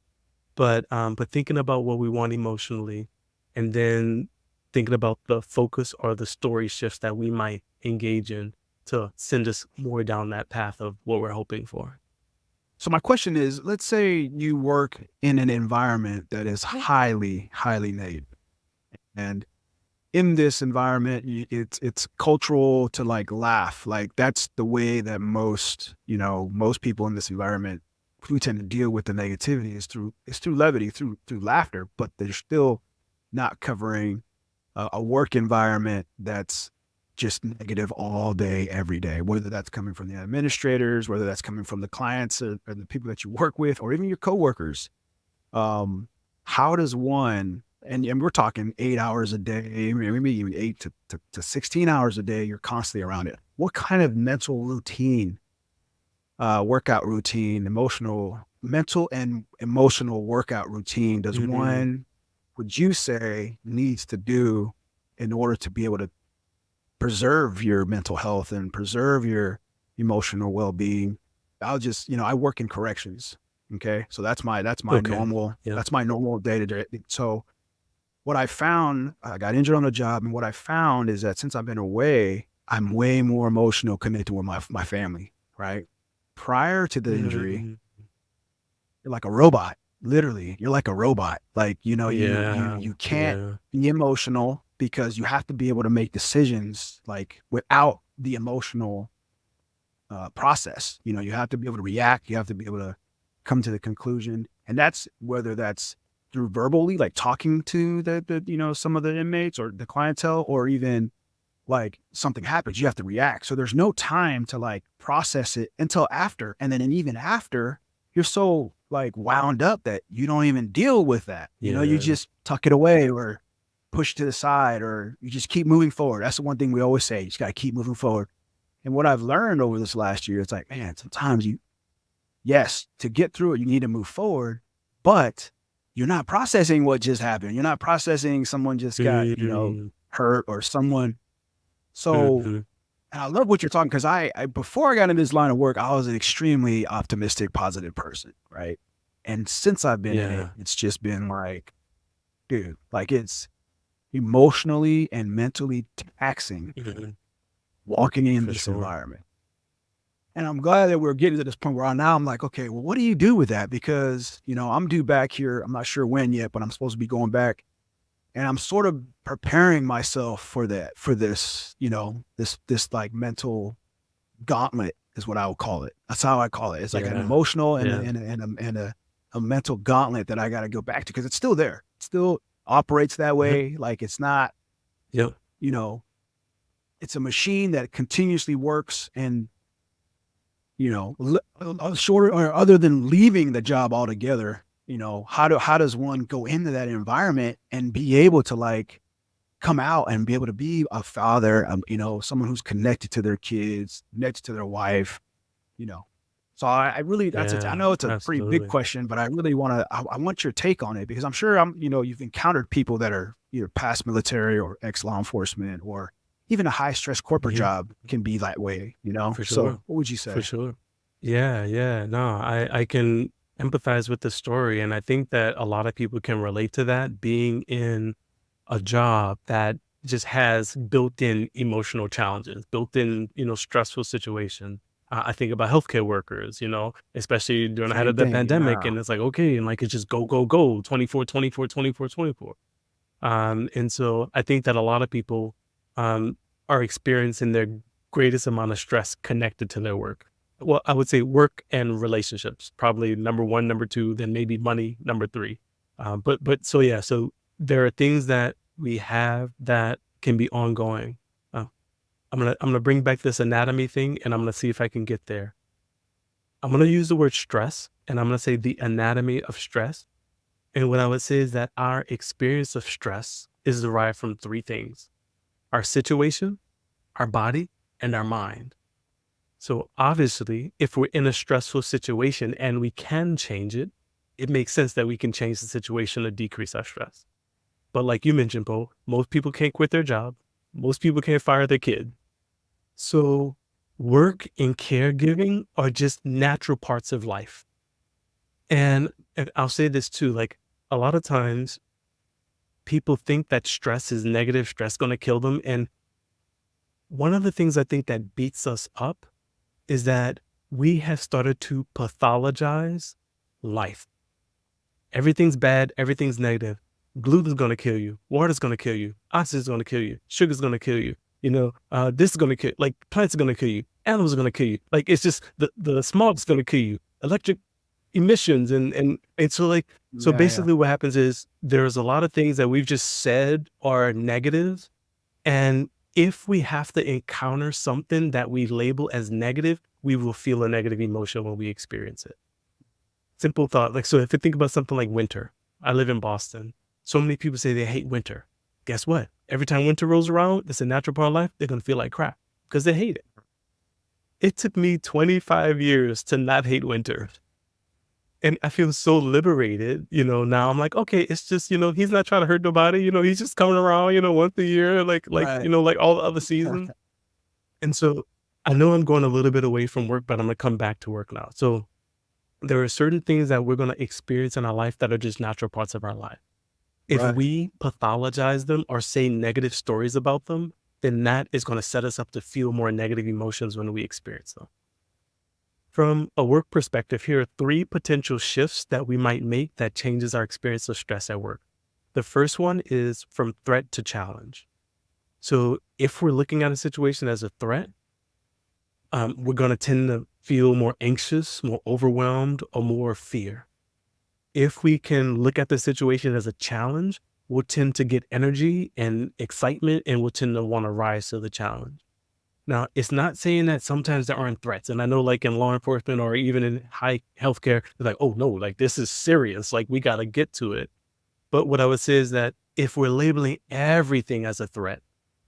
But thinking about what we want emotionally and then thinking about the focus or the story shifts that we might engage in to send us more down that path of what we're hoping for. So my question is, let's say you work in an environment that is highly, highly negative, and in this environment, it's cultural to like laugh. Like that's the way that most people in this environment who tend to deal with the negativity is through levity, through laughter. But they're still not covering a work environment that's just negative all day, every day, whether that's coming from the administrators, whether that's coming from the clients or the people that you work with, or even your coworkers. How does one, and we're talking 8 hours a day, maybe even 8 to 16 hours a day, you're constantly around it. What kind of mental routine, workout routine, mental and emotional workout routine does one, would you say, needs to do in order to be able to preserve your mental health and preserve your emotional well-being? I work in corrections. Okay. So that's my Okay. normal, Yeah. that's my normal day to day. So what I found, I got injured on the job, and what I found is that since I've been away, I'm way more emotional connected with my family, right? Prior to the injury, Mhm. you're like a robot. Literally, you're like a robot. Like, Yeah. you can't Yeah. be emotional because you have to be able to make decisions like without the emotional process. You have to be able to react. You have to be able to come to the conclusion, and that's whether that's through verbally, like talking to the some of the inmates or the clientele, or even like something happens, you have to react. So there's no time to like process it until after, and then even after, you're so like wound up that you don't even deal with that. You Yeah. just tuck it away or push to the side, or you just keep moving forward. That's the one thing we always say: you just got to keep moving forward. And what I've learned over this last year, it's like, man, sometimes yes, to get through it, you need to move forward, but you're not processing what just happened. You're not processing someone just got, Mhm. hurt, or someone. So, Mhm. and I love what you're talking, because before I got into this line of work, I was an extremely optimistic, positive person, right? And since I've been in it, Yeah. it's just been like, dude, like it's emotionally and mentally taxing Mhm. walking in For this sure. environment. And I'm glad that we're getting to this point where now I'm like, okay, well, what do you do with that? Because, I'm due back here. I'm not sure when yet, but I'm supposed to be going back. And I'm sort of preparing myself for that, for this, this like mental gauntlet is what I would call it. That's how I call it. It's like an Yeah. emotional and a, Yeah. and a, and a, and a mental gauntlet that I got to go back to, because it's still there. It still operates that Mhm. way. Like it's not, Yep. you know, it's a machine that continuously works. And shorter, or other than leaving the job altogether, how does one go into that environment and be able to like come out and be able to be a father, someone who's connected to their kids, connected to their wife, you know. So I really, I Yeah. know it's a pretty big Absolutely. question, but I really I want your take on it, because I'm sure you've encountered people that are either past military or ex law enforcement, or even a high stress corporate Yeah. job can be that way. For So sure. what would you For say? sure. Yeah. Yeah. No, I can empathize with the story. And I think that a lot of people can relate to that, being in a job that just has built-in emotional challenges, built-in, stressful situation. I think about healthcare workers, especially during the height Same of the thing. pandemic, Yeah. and it's like, okay, and like it's just go, go, go, 24, 24, 24, 24. And so I think that a lot of people um, are experiencing their greatest amount of stress connected to their work. Well, I would say work and relationships, probably number one, number two, then maybe money, number three. But so yeah, so there are things that we have that can be ongoing. Uh, I'm gonna bring back this anatomy thing, and I'm gonna see if I can get there. I'm gonna use the word stress, and I'm gonna say the anatomy of stress. And what I would say is that our experience of stress is derived from three things: our situation, our body, and our mind. So obviously, if we're in a stressful situation and we can change it, it makes sense that we can change the situation to decrease our stress. But like you mentioned, Bo, most people can't quit their job. Most people can't fire their kid. So work and caregiving are just natural parts of life. And I'll say this too, like a lot of times people think that stress is negative, stress going to kill them. And one of the things I think that beats us up is that we have started to pathologize life. Everything's bad, everything's negative. Gluten's going to kill you. Water's going to kill you. Oxygen's going to kill you. Sugar's going to kill you. This is going to kill, like plants are going to kill you. Animals are going to kill you. Like it's just the smog's going to kill you. Electric emissions and so like so Yeah. Yeah. basically what happens is there's a lot of things that we've just said are negative, and if we have to encounter something that we label as negative, we will feel a negative emotion when we experience it. Simple thought. Like, so if you think about something like winter, I live in Boston. So many people say they hate winter. Guess what? Every time winter rolls around, it's a natural part of life, they're going to feel like crap because they hate it. It took me 25 years to not hate winter. And I feel so liberated, now I'm like, okay, it's just, he's not trying to hurt nobody, he's just coming around, once a year, like, Right. like all the other seasons. And so I know I'm going a little bit away from work, but I'm going to come back to work now. So there are certain things that we're going to experience in our life that are just natural parts of our life. If Right. we pathologize them or say negative stories about them, then that is going to set us up to feel more negative emotions when we experience them. From a work perspective, here are 3 potential shifts that we might make that changes our experience of stress at work. The first one is from threat to challenge. So if we're looking at a situation as a threat, we're going to tend to feel more anxious, more overwhelmed, or more fear. If we can look at the situation as a challenge, we'll tend to get energy and excitement, and we'll tend to want to rise to the challenge. Now, it's not saying that sometimes there aren't threats. And I know like in law enforcement or even in high healthcare, they're like, oh no, like this is serious. Like we got to get to it. But what I would say is that if we're labeling everything as a threat,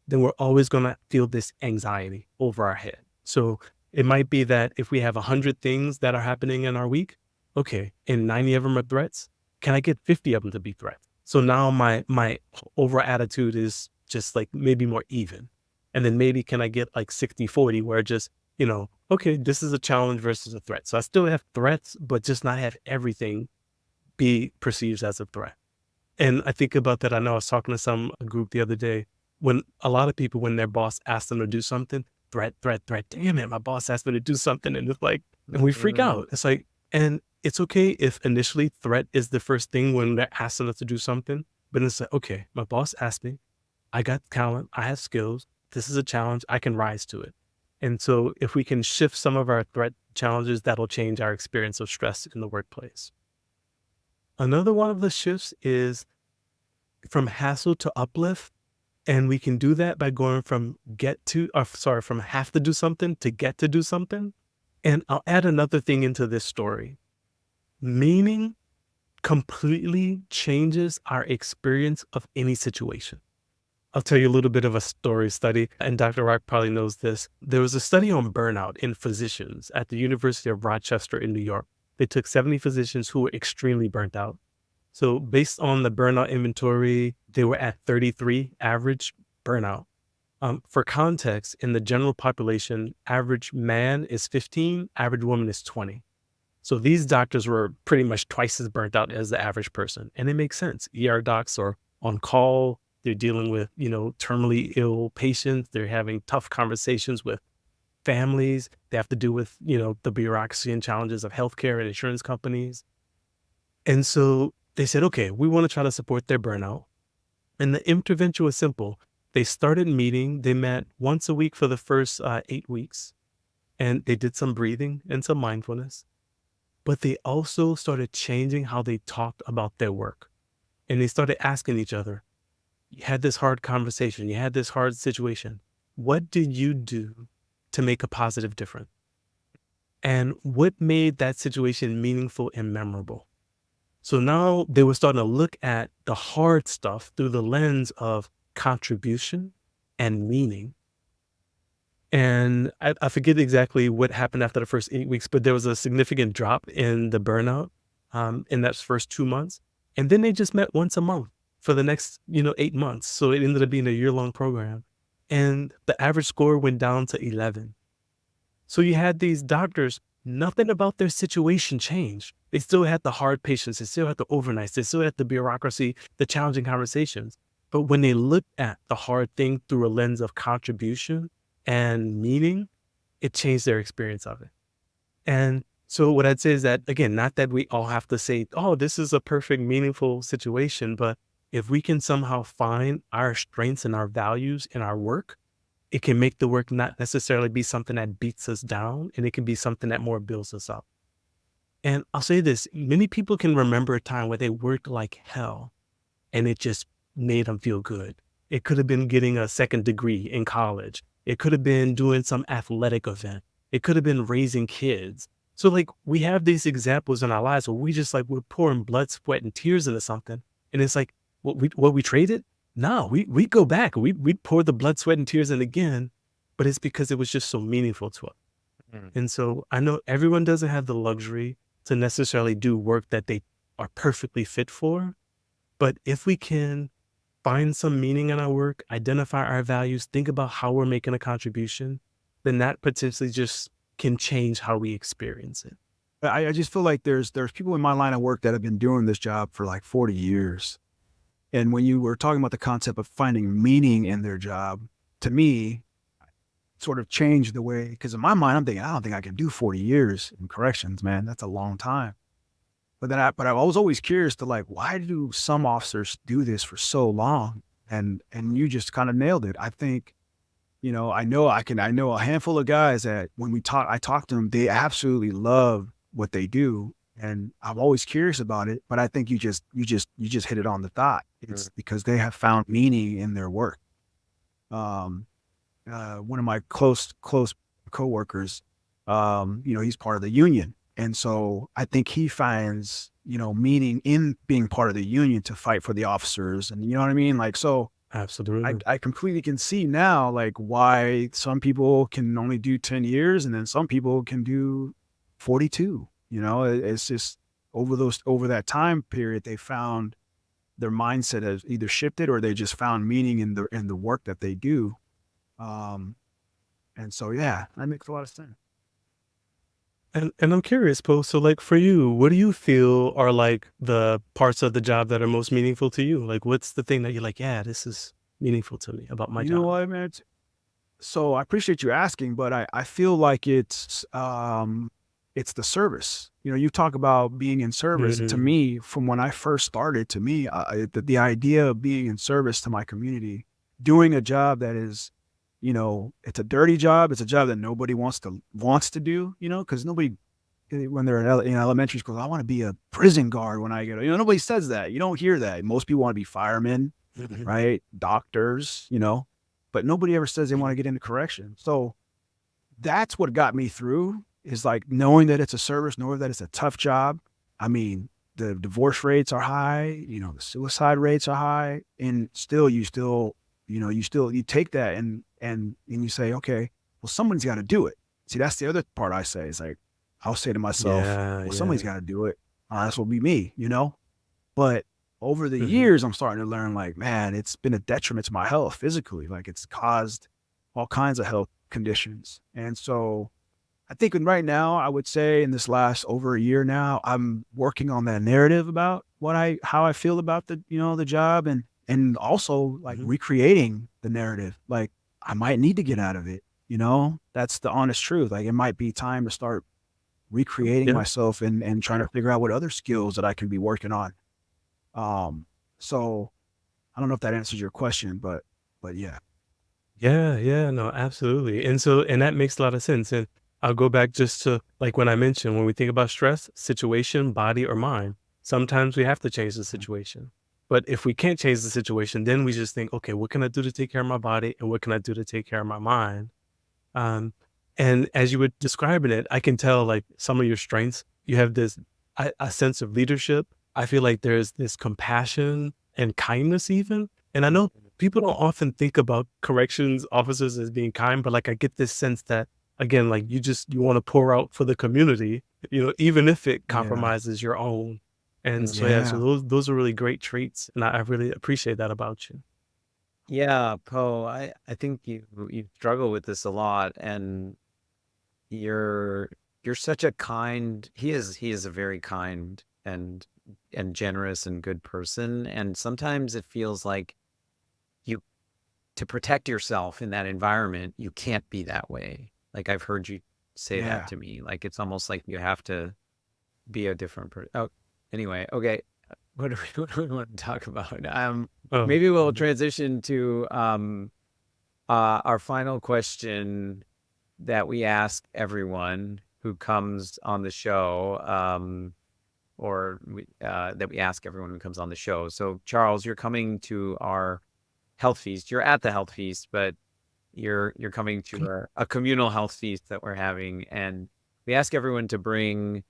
then we're always going to feel this anxiety over our head. So it might be that if we have 100 things that are happening in our week, okay, and 90 of them are threats, can I get 50 of them to be threats? So now my overall attitude is just like maybe more even. And then maybe can I get like 60-40 where just, okay, this is a challenge versus a threat. So I still have threats, but just not have everything be perceived as a threat. And I think about that. I know I was talking to a group the other day when a lot of people, when their boss asks them to do something, threat, damn it, my boss asked me to do something. And it's like, and we freak out. It's like, and it's okay if initially threat is the first thing when they're asking us to do something, but it's like, okay, my boss asked me, I got talent, I have skills. This is a challenge, I can rise to it. And so if we can shift some of our threat challenges, that'll change our experience of stress in the workplace. Another one of the shifts is from hassle to uplift. And we can do that by going from from have to do something to get to do something. And I'll add another thing into this story. Meaning completely changes our experience of any situation. I'll tell you a little bit of a story study, and Dr. Rak probably knows this. There was a study on burnout in physicians at the University of Rochester in New York. They took 70 physicians who were extremely burnt out. So based on the burnout inventory, they were at 33 average burnout. For context, in the general population, average man is 15, average woman is 20. So these doctors were pretty much twice as burnt out as the average person. And it makes sense. ER docs are on call. They're dealing with, terminally ill patients. They're having tough conversations with families. They have to do with, the bureaucracy and challenges of healthcare and insurance companies. And so they said, okay, we want to try to support their burnout. And the intervention was simple. They started meeting. They met once a week for the first 8 weeks. And they did some breathing and some mindfulness. But they also started changing how they talked about their work. And they started asking each other, you had this hard conversation, you had this hard situation. What did you do to make a positive difference? And what made that situation meaningful and memorable? So now they were starting to look at the hard stuff through the lens of contribution and meaning. And I forget exactly what happened after the first 8 weeks, but there was a significant drop in the burnout in that first 2 months. And then they just met once a month for the next, 8 months. So it ended up being a year-long program. And the average score went down to 11. So you had these doctors, nothing about their situation changed. They still had the hard patients. They still had the overnights. They still had the bureaucracy, the challenging conversations. But when they looked at the hard thing through a lens of contribution and meaning, it changed their experience of it. And so what I'd say is that, again, not that we all have to say, oh, this is a perfect, meaningful situation, but if we can somehow find our strengths and our values in our work, it can make the work not necessarily be something that beats us down, and it can be something that more builds us up. And I'll say this, many people can remember a time where they worked like hell and it just made them feel good. It could have been getting a second degree in college. It could have been doing some athletic event. It could have been raising kids. So like we have these examples in our lives where we just like we're pouring blood, sweat, and tears into something. And it's like what we traded? No, we go back. We pour the blood, sweat, and tears in again, but it's because it was just so meaningful to us. Mm. And so I know everyone doesn't have the luxury to necessarily do work that they are perfectly fit for. But if we can find some meaning in our work, identify our values, think about how we're making a contribution, then that potentially just can change how we experience it. I just feel like there's people in my line of work that have been doing this job for like 40 years. And when you were talking about the concept of finding meaning in their job, to me, sort of changed the way, because in my mind, I'm thinking, I don't think I can do 40 years in corrections, man. That's a long time. But I was always curious to like, why do some officers do this for so long? And you just kind of nailed it. I think, I know I know a handful of guys that when I talk to them, they absolutely love what they do. And I'm always curious about it, but I think you just hit it on the dot. It's because they have found meaning in their work. One of my close coworkers, he's part of the union. And so I think he finds, meaning in being part of the union to fight for the officers. And you know what I mean? Like, so Absolutely. I completely can see now, like why some people can only do 10 years and then some people can do 42, it's just over that time period, they found their mindset has either shifted or they just found meaning in the work that they do. And so, yeah, that makes a lot of sense. And I'm curious, Poe, so like for you, what do you feel are like the parts of the job that are most meaningful to you? Like what's the thing that you're like, yeah, this is meaningful to me about my You know job? what, man? So I appreciate you asking, but I feel like it's the service. You talk about being in service. To Mhm. me, from when I first started, to me, the idea of being in service to my community, doing a job that is, it's a dirty job. It's a job that nobody wants to do. Because nobody, when they're in elementary school, I want to be a prison guard when I get. Nobody says that. You don't hear that. Most people want to be firemen, right? Doctors. But nobody ever says they want to get into correction. So that's what got me through, is like knowing that it's a service, knowing that it's a tough job. I mean, the divorce rates are high, the suicide rates are high, and you take that and you say, okay, well, somebody's got to do it. See, that's the other part I say is like, I'll say to myself, Yeah, well, yeah. somebody's got to do it. That's will be me. But over the Mhm. years, I'm starting to learn like, man, it's been a detriment to my health physically. Like it's caused all kinds of health conditions. And so I think right now, I would say in this last over a year now, I'm working on that narrative about how I feel about the job, and also like Mhm. recreating the narrative. Like I might need to get out of it. That's the honest truth. Like it might be time to start recreating Yeah. myself and trying to figure out what other skills that I can be working on. So I don't know if that answers your question, but yeah. Yeah, yeah, no, absolutely. And that makes a lot of sense. And I'll go back just to like when I mentioned when we think about stress, situation, body, or mind, sometimes we have to change the situation. But if we can't change the situation, then we just think, okay, what can I do to take care of my body and what can I do to take care of my mind? Um, and as you were describing it, I can tell like some of your strengths. You have this a sense of leadership. I feel like there's this compassion and kindness even. And I know people don't often think about corrections officers as being kind, but like I get this sense that again, like you want to pour out for the community, even if it Yeah. compromises your own. And so yeah, so Yeah. those are really great traits, and I really appreciate that about you. Yeah, Poe, I think you struggle with this a lot, and you're you're such a kind he is a very kind and generous and good person, and sometimes it feels like you to protect yourself in that environment, you can't be that way. Like I've heard you say that Yeah. to me. Like it's almost like you have to be a different person. Oh, anyway, okay. What do we want to talk about? Oh, Maybe we'll mhm. transition to our final question that we ask everyone who comes on the show, that we ask everyone who comes on the show. So, Charles, you're coming to our health feast. You're at the health feast, but you're coming to a communal health feast that we're having, and we ask everyone to bring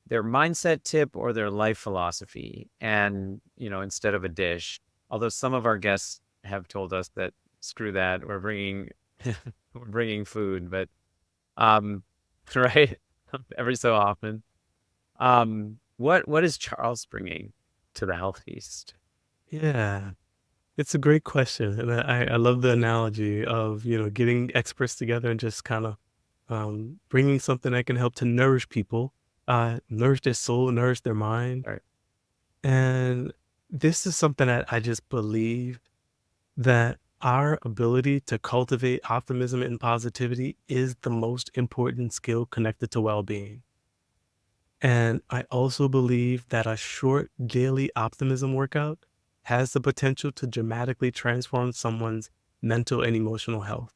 their mindset tip or their life philosophy, and instead of a dish. Although some of our guests have told us that screw that, we're bringing we're bringing food, but um, right, every so often. What is Charles bringing to the health feast? Yeah, it's a great question. And I love the analogy of, getting experts together and just kind of bringing something that can help to nourish people, nourish their soul, nourish their mind. Right. And this is something that I just believe that our ability to cultivate optimism and positivity is the most important skill connected to well-being. And I also believe that a short daily optimism workout has the potential to dramatically transform someone's mental and emotional health.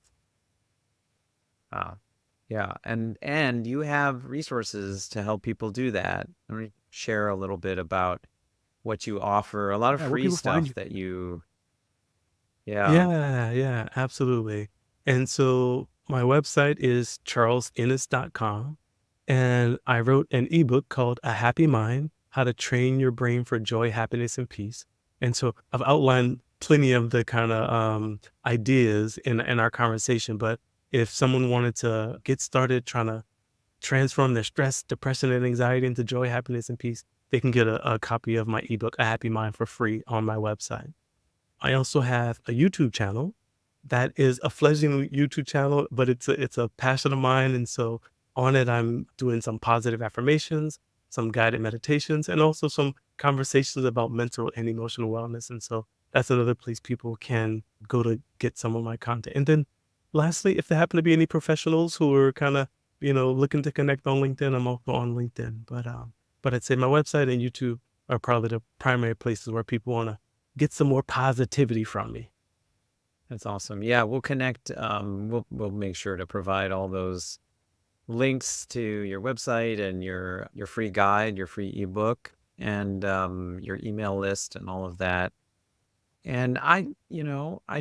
Yeah, and you have resources to help people do that. Let me share a little bit about what you offer. A lot of Yeah, where free people find stuff you. that you, yeah. Yeah, yeah, absolutely. And so my website is charlesinniss.com. And I wrote an ebook called A Happy Mind: How to Train Your Brain for Joy, Happiness, and Peace. And so I've outlined plenty of the kind of ideas in our conversation. But if someone wanted to get started trying to transform their stress, depression, and anxiety into joy, happiness, and peace, they can get a copy of my ebook, A Happy Mind, for free on my website. I also have a YouTube channel that is a fledgling YouTube channel, but it's a passion of mine. And so on it, I'm doing some positive affirmations, some guided meditations, and also some conversations about mental and emotional wellness. And so that's another place people can go to get some of my content. And then lastly, if there happen to be any professionals who are kind of, looking to connect on LinkedIn, I'm also on LinkedIn. But I'd say my website and YouTube are probably the primary places where people want to get some more positivity from me. That's awesome. Yeah, we'll connect. We'll make sure to provide all those links to your website and your free guide, your free ebook, and your email list and all of that. And I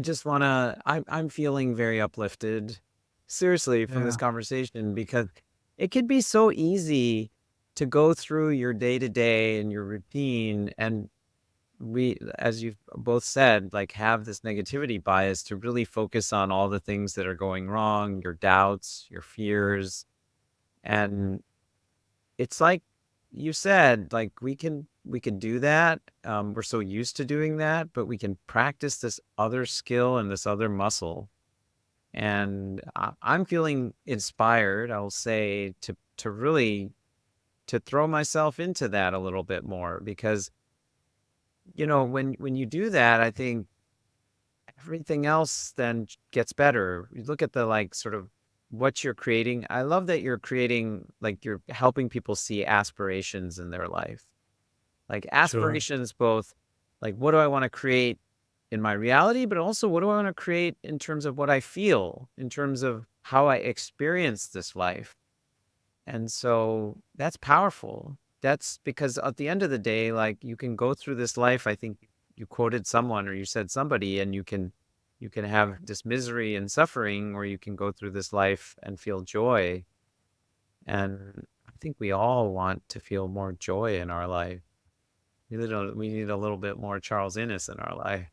just wanna. I'm feeling very uplifted, seriously, from this Yeah. conversation, because it could be so easy to go through your day to day and your routine, and we, as you've both said, like, have this negativity bias to really focus on all the things that are going wrong, your doubts, your fears. And it's like you said, like, we can do that. We're so used to doing that, but we can practice this other skill and this other muscle. And I'm feeling inspired, I'll say, to really to throw myself into that a little bit more, because when you do that, I think everything else then gets better. You look at the, like, sort of what you're creating. I love that you're creating, like, you're helping people see aspirations in their life. Like, Sure. aspirations, both like, what do I want to create in my reality, but also what do I want to create in terms of what I feel, in terms of how I experience this life. And so that's powerful. That's because at the end of the day, like, you can go through this life. I think you quoted someone or you said somebody, and you can have this misery and suffering, or you can go through this life and feel joy. And I think we all want to feel more joy in our life. We need a little bit more Charles Inniss in our life.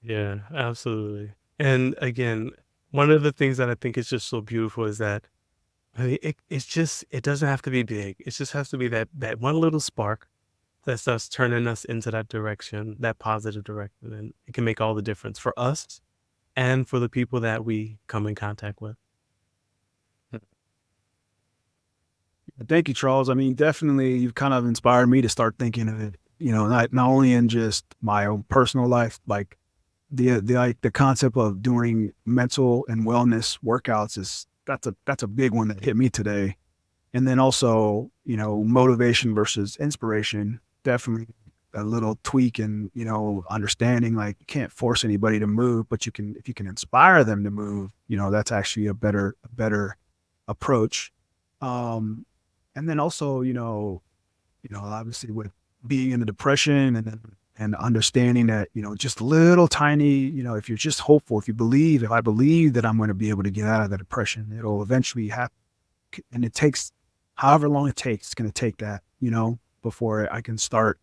Yeah, absolutely. And again, one of the things that I think is just so beautiful is that it doesn't have to be big. It just has to be that one little spark that starts turning us into that direction, that positive direction, and it can make all the difference for us and for the people that we come in contact with. Thank you, Charles. I mean, definitely, you've kind of inspired me to start thinking of it. Not only in just my own personal life, like the concept of doing mental and wellness workouts is that's a big one that hit me today. And then also, motivation versus inspiration, definitely a little tweak and understanding, like, you can't force anybody to move, but you can, if you can inspire them to move, that's actually a better approach. Um, and then also, obviously with being in a depression and then and understanding that, just little tiny, if you're just hopeful, if I believe that I'm going to be able to get out of the depression, it'll eventually happen. And it takes however long it takes, it's going to take that, before I can start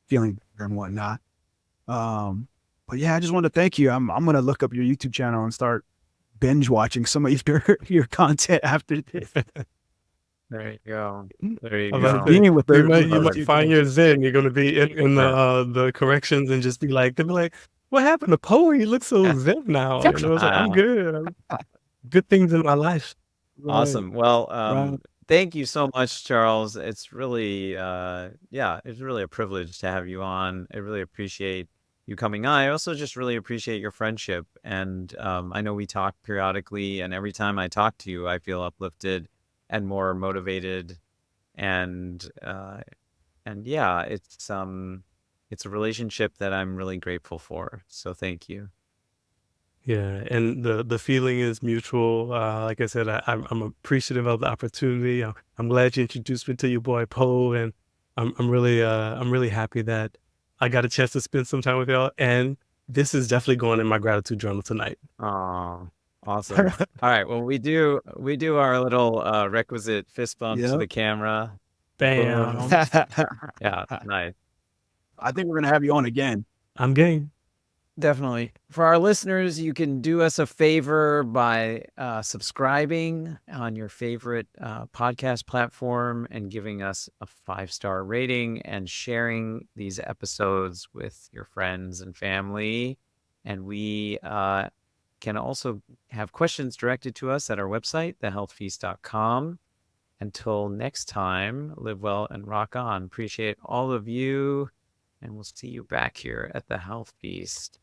feeling better and whatnot. But yeah, I just want to thank you. I'm going to look up your YouTube channel and start binge watching some of your content after this. There you go. There you I'm about go. to say, Being with you the might find your zen. You're gonna be in the corrections and just be like, they'll be like, "What happened to Poe? He looks so zen now." And I was like, "I'm good. Good things in my life." Awesome. Well, right. thank you so much, Charles. It's really, it's really a privilege to have you on. I really appreciate you coming on. I also just really appreciate your friendship. And I know we talk periodically, and every time I talk to you, I feel uplifted and more motivated. And yeah, it's a relationship that I'm really grateful for. So thank you. Yeah, and the feeling is mutual. Like I said, I'm appreciative of the opportunity. I'm glad you introduced me to your boy Poe, and I'm really happy that I got a chance to spend some time with y'all. And this is definitely going in my gratitude journal tonight. Oh, awesome. All right. Well, we do our little requisite fist bump to Yep. the camera. Bam. Boom. Yeah, nice. I think we're going to have you on again. I'm game. Definitely. For our listeners, you can do us a favor by subscribing on your favorite podcast platform and giving us a 5-star rating and sharing these episodes with your friends and family. And we can also have questions directed to us at our website, thehealthfeast.com. Until next time, live well and rock on. Appreciate all of you, and we'll see you back here at the Health Feast.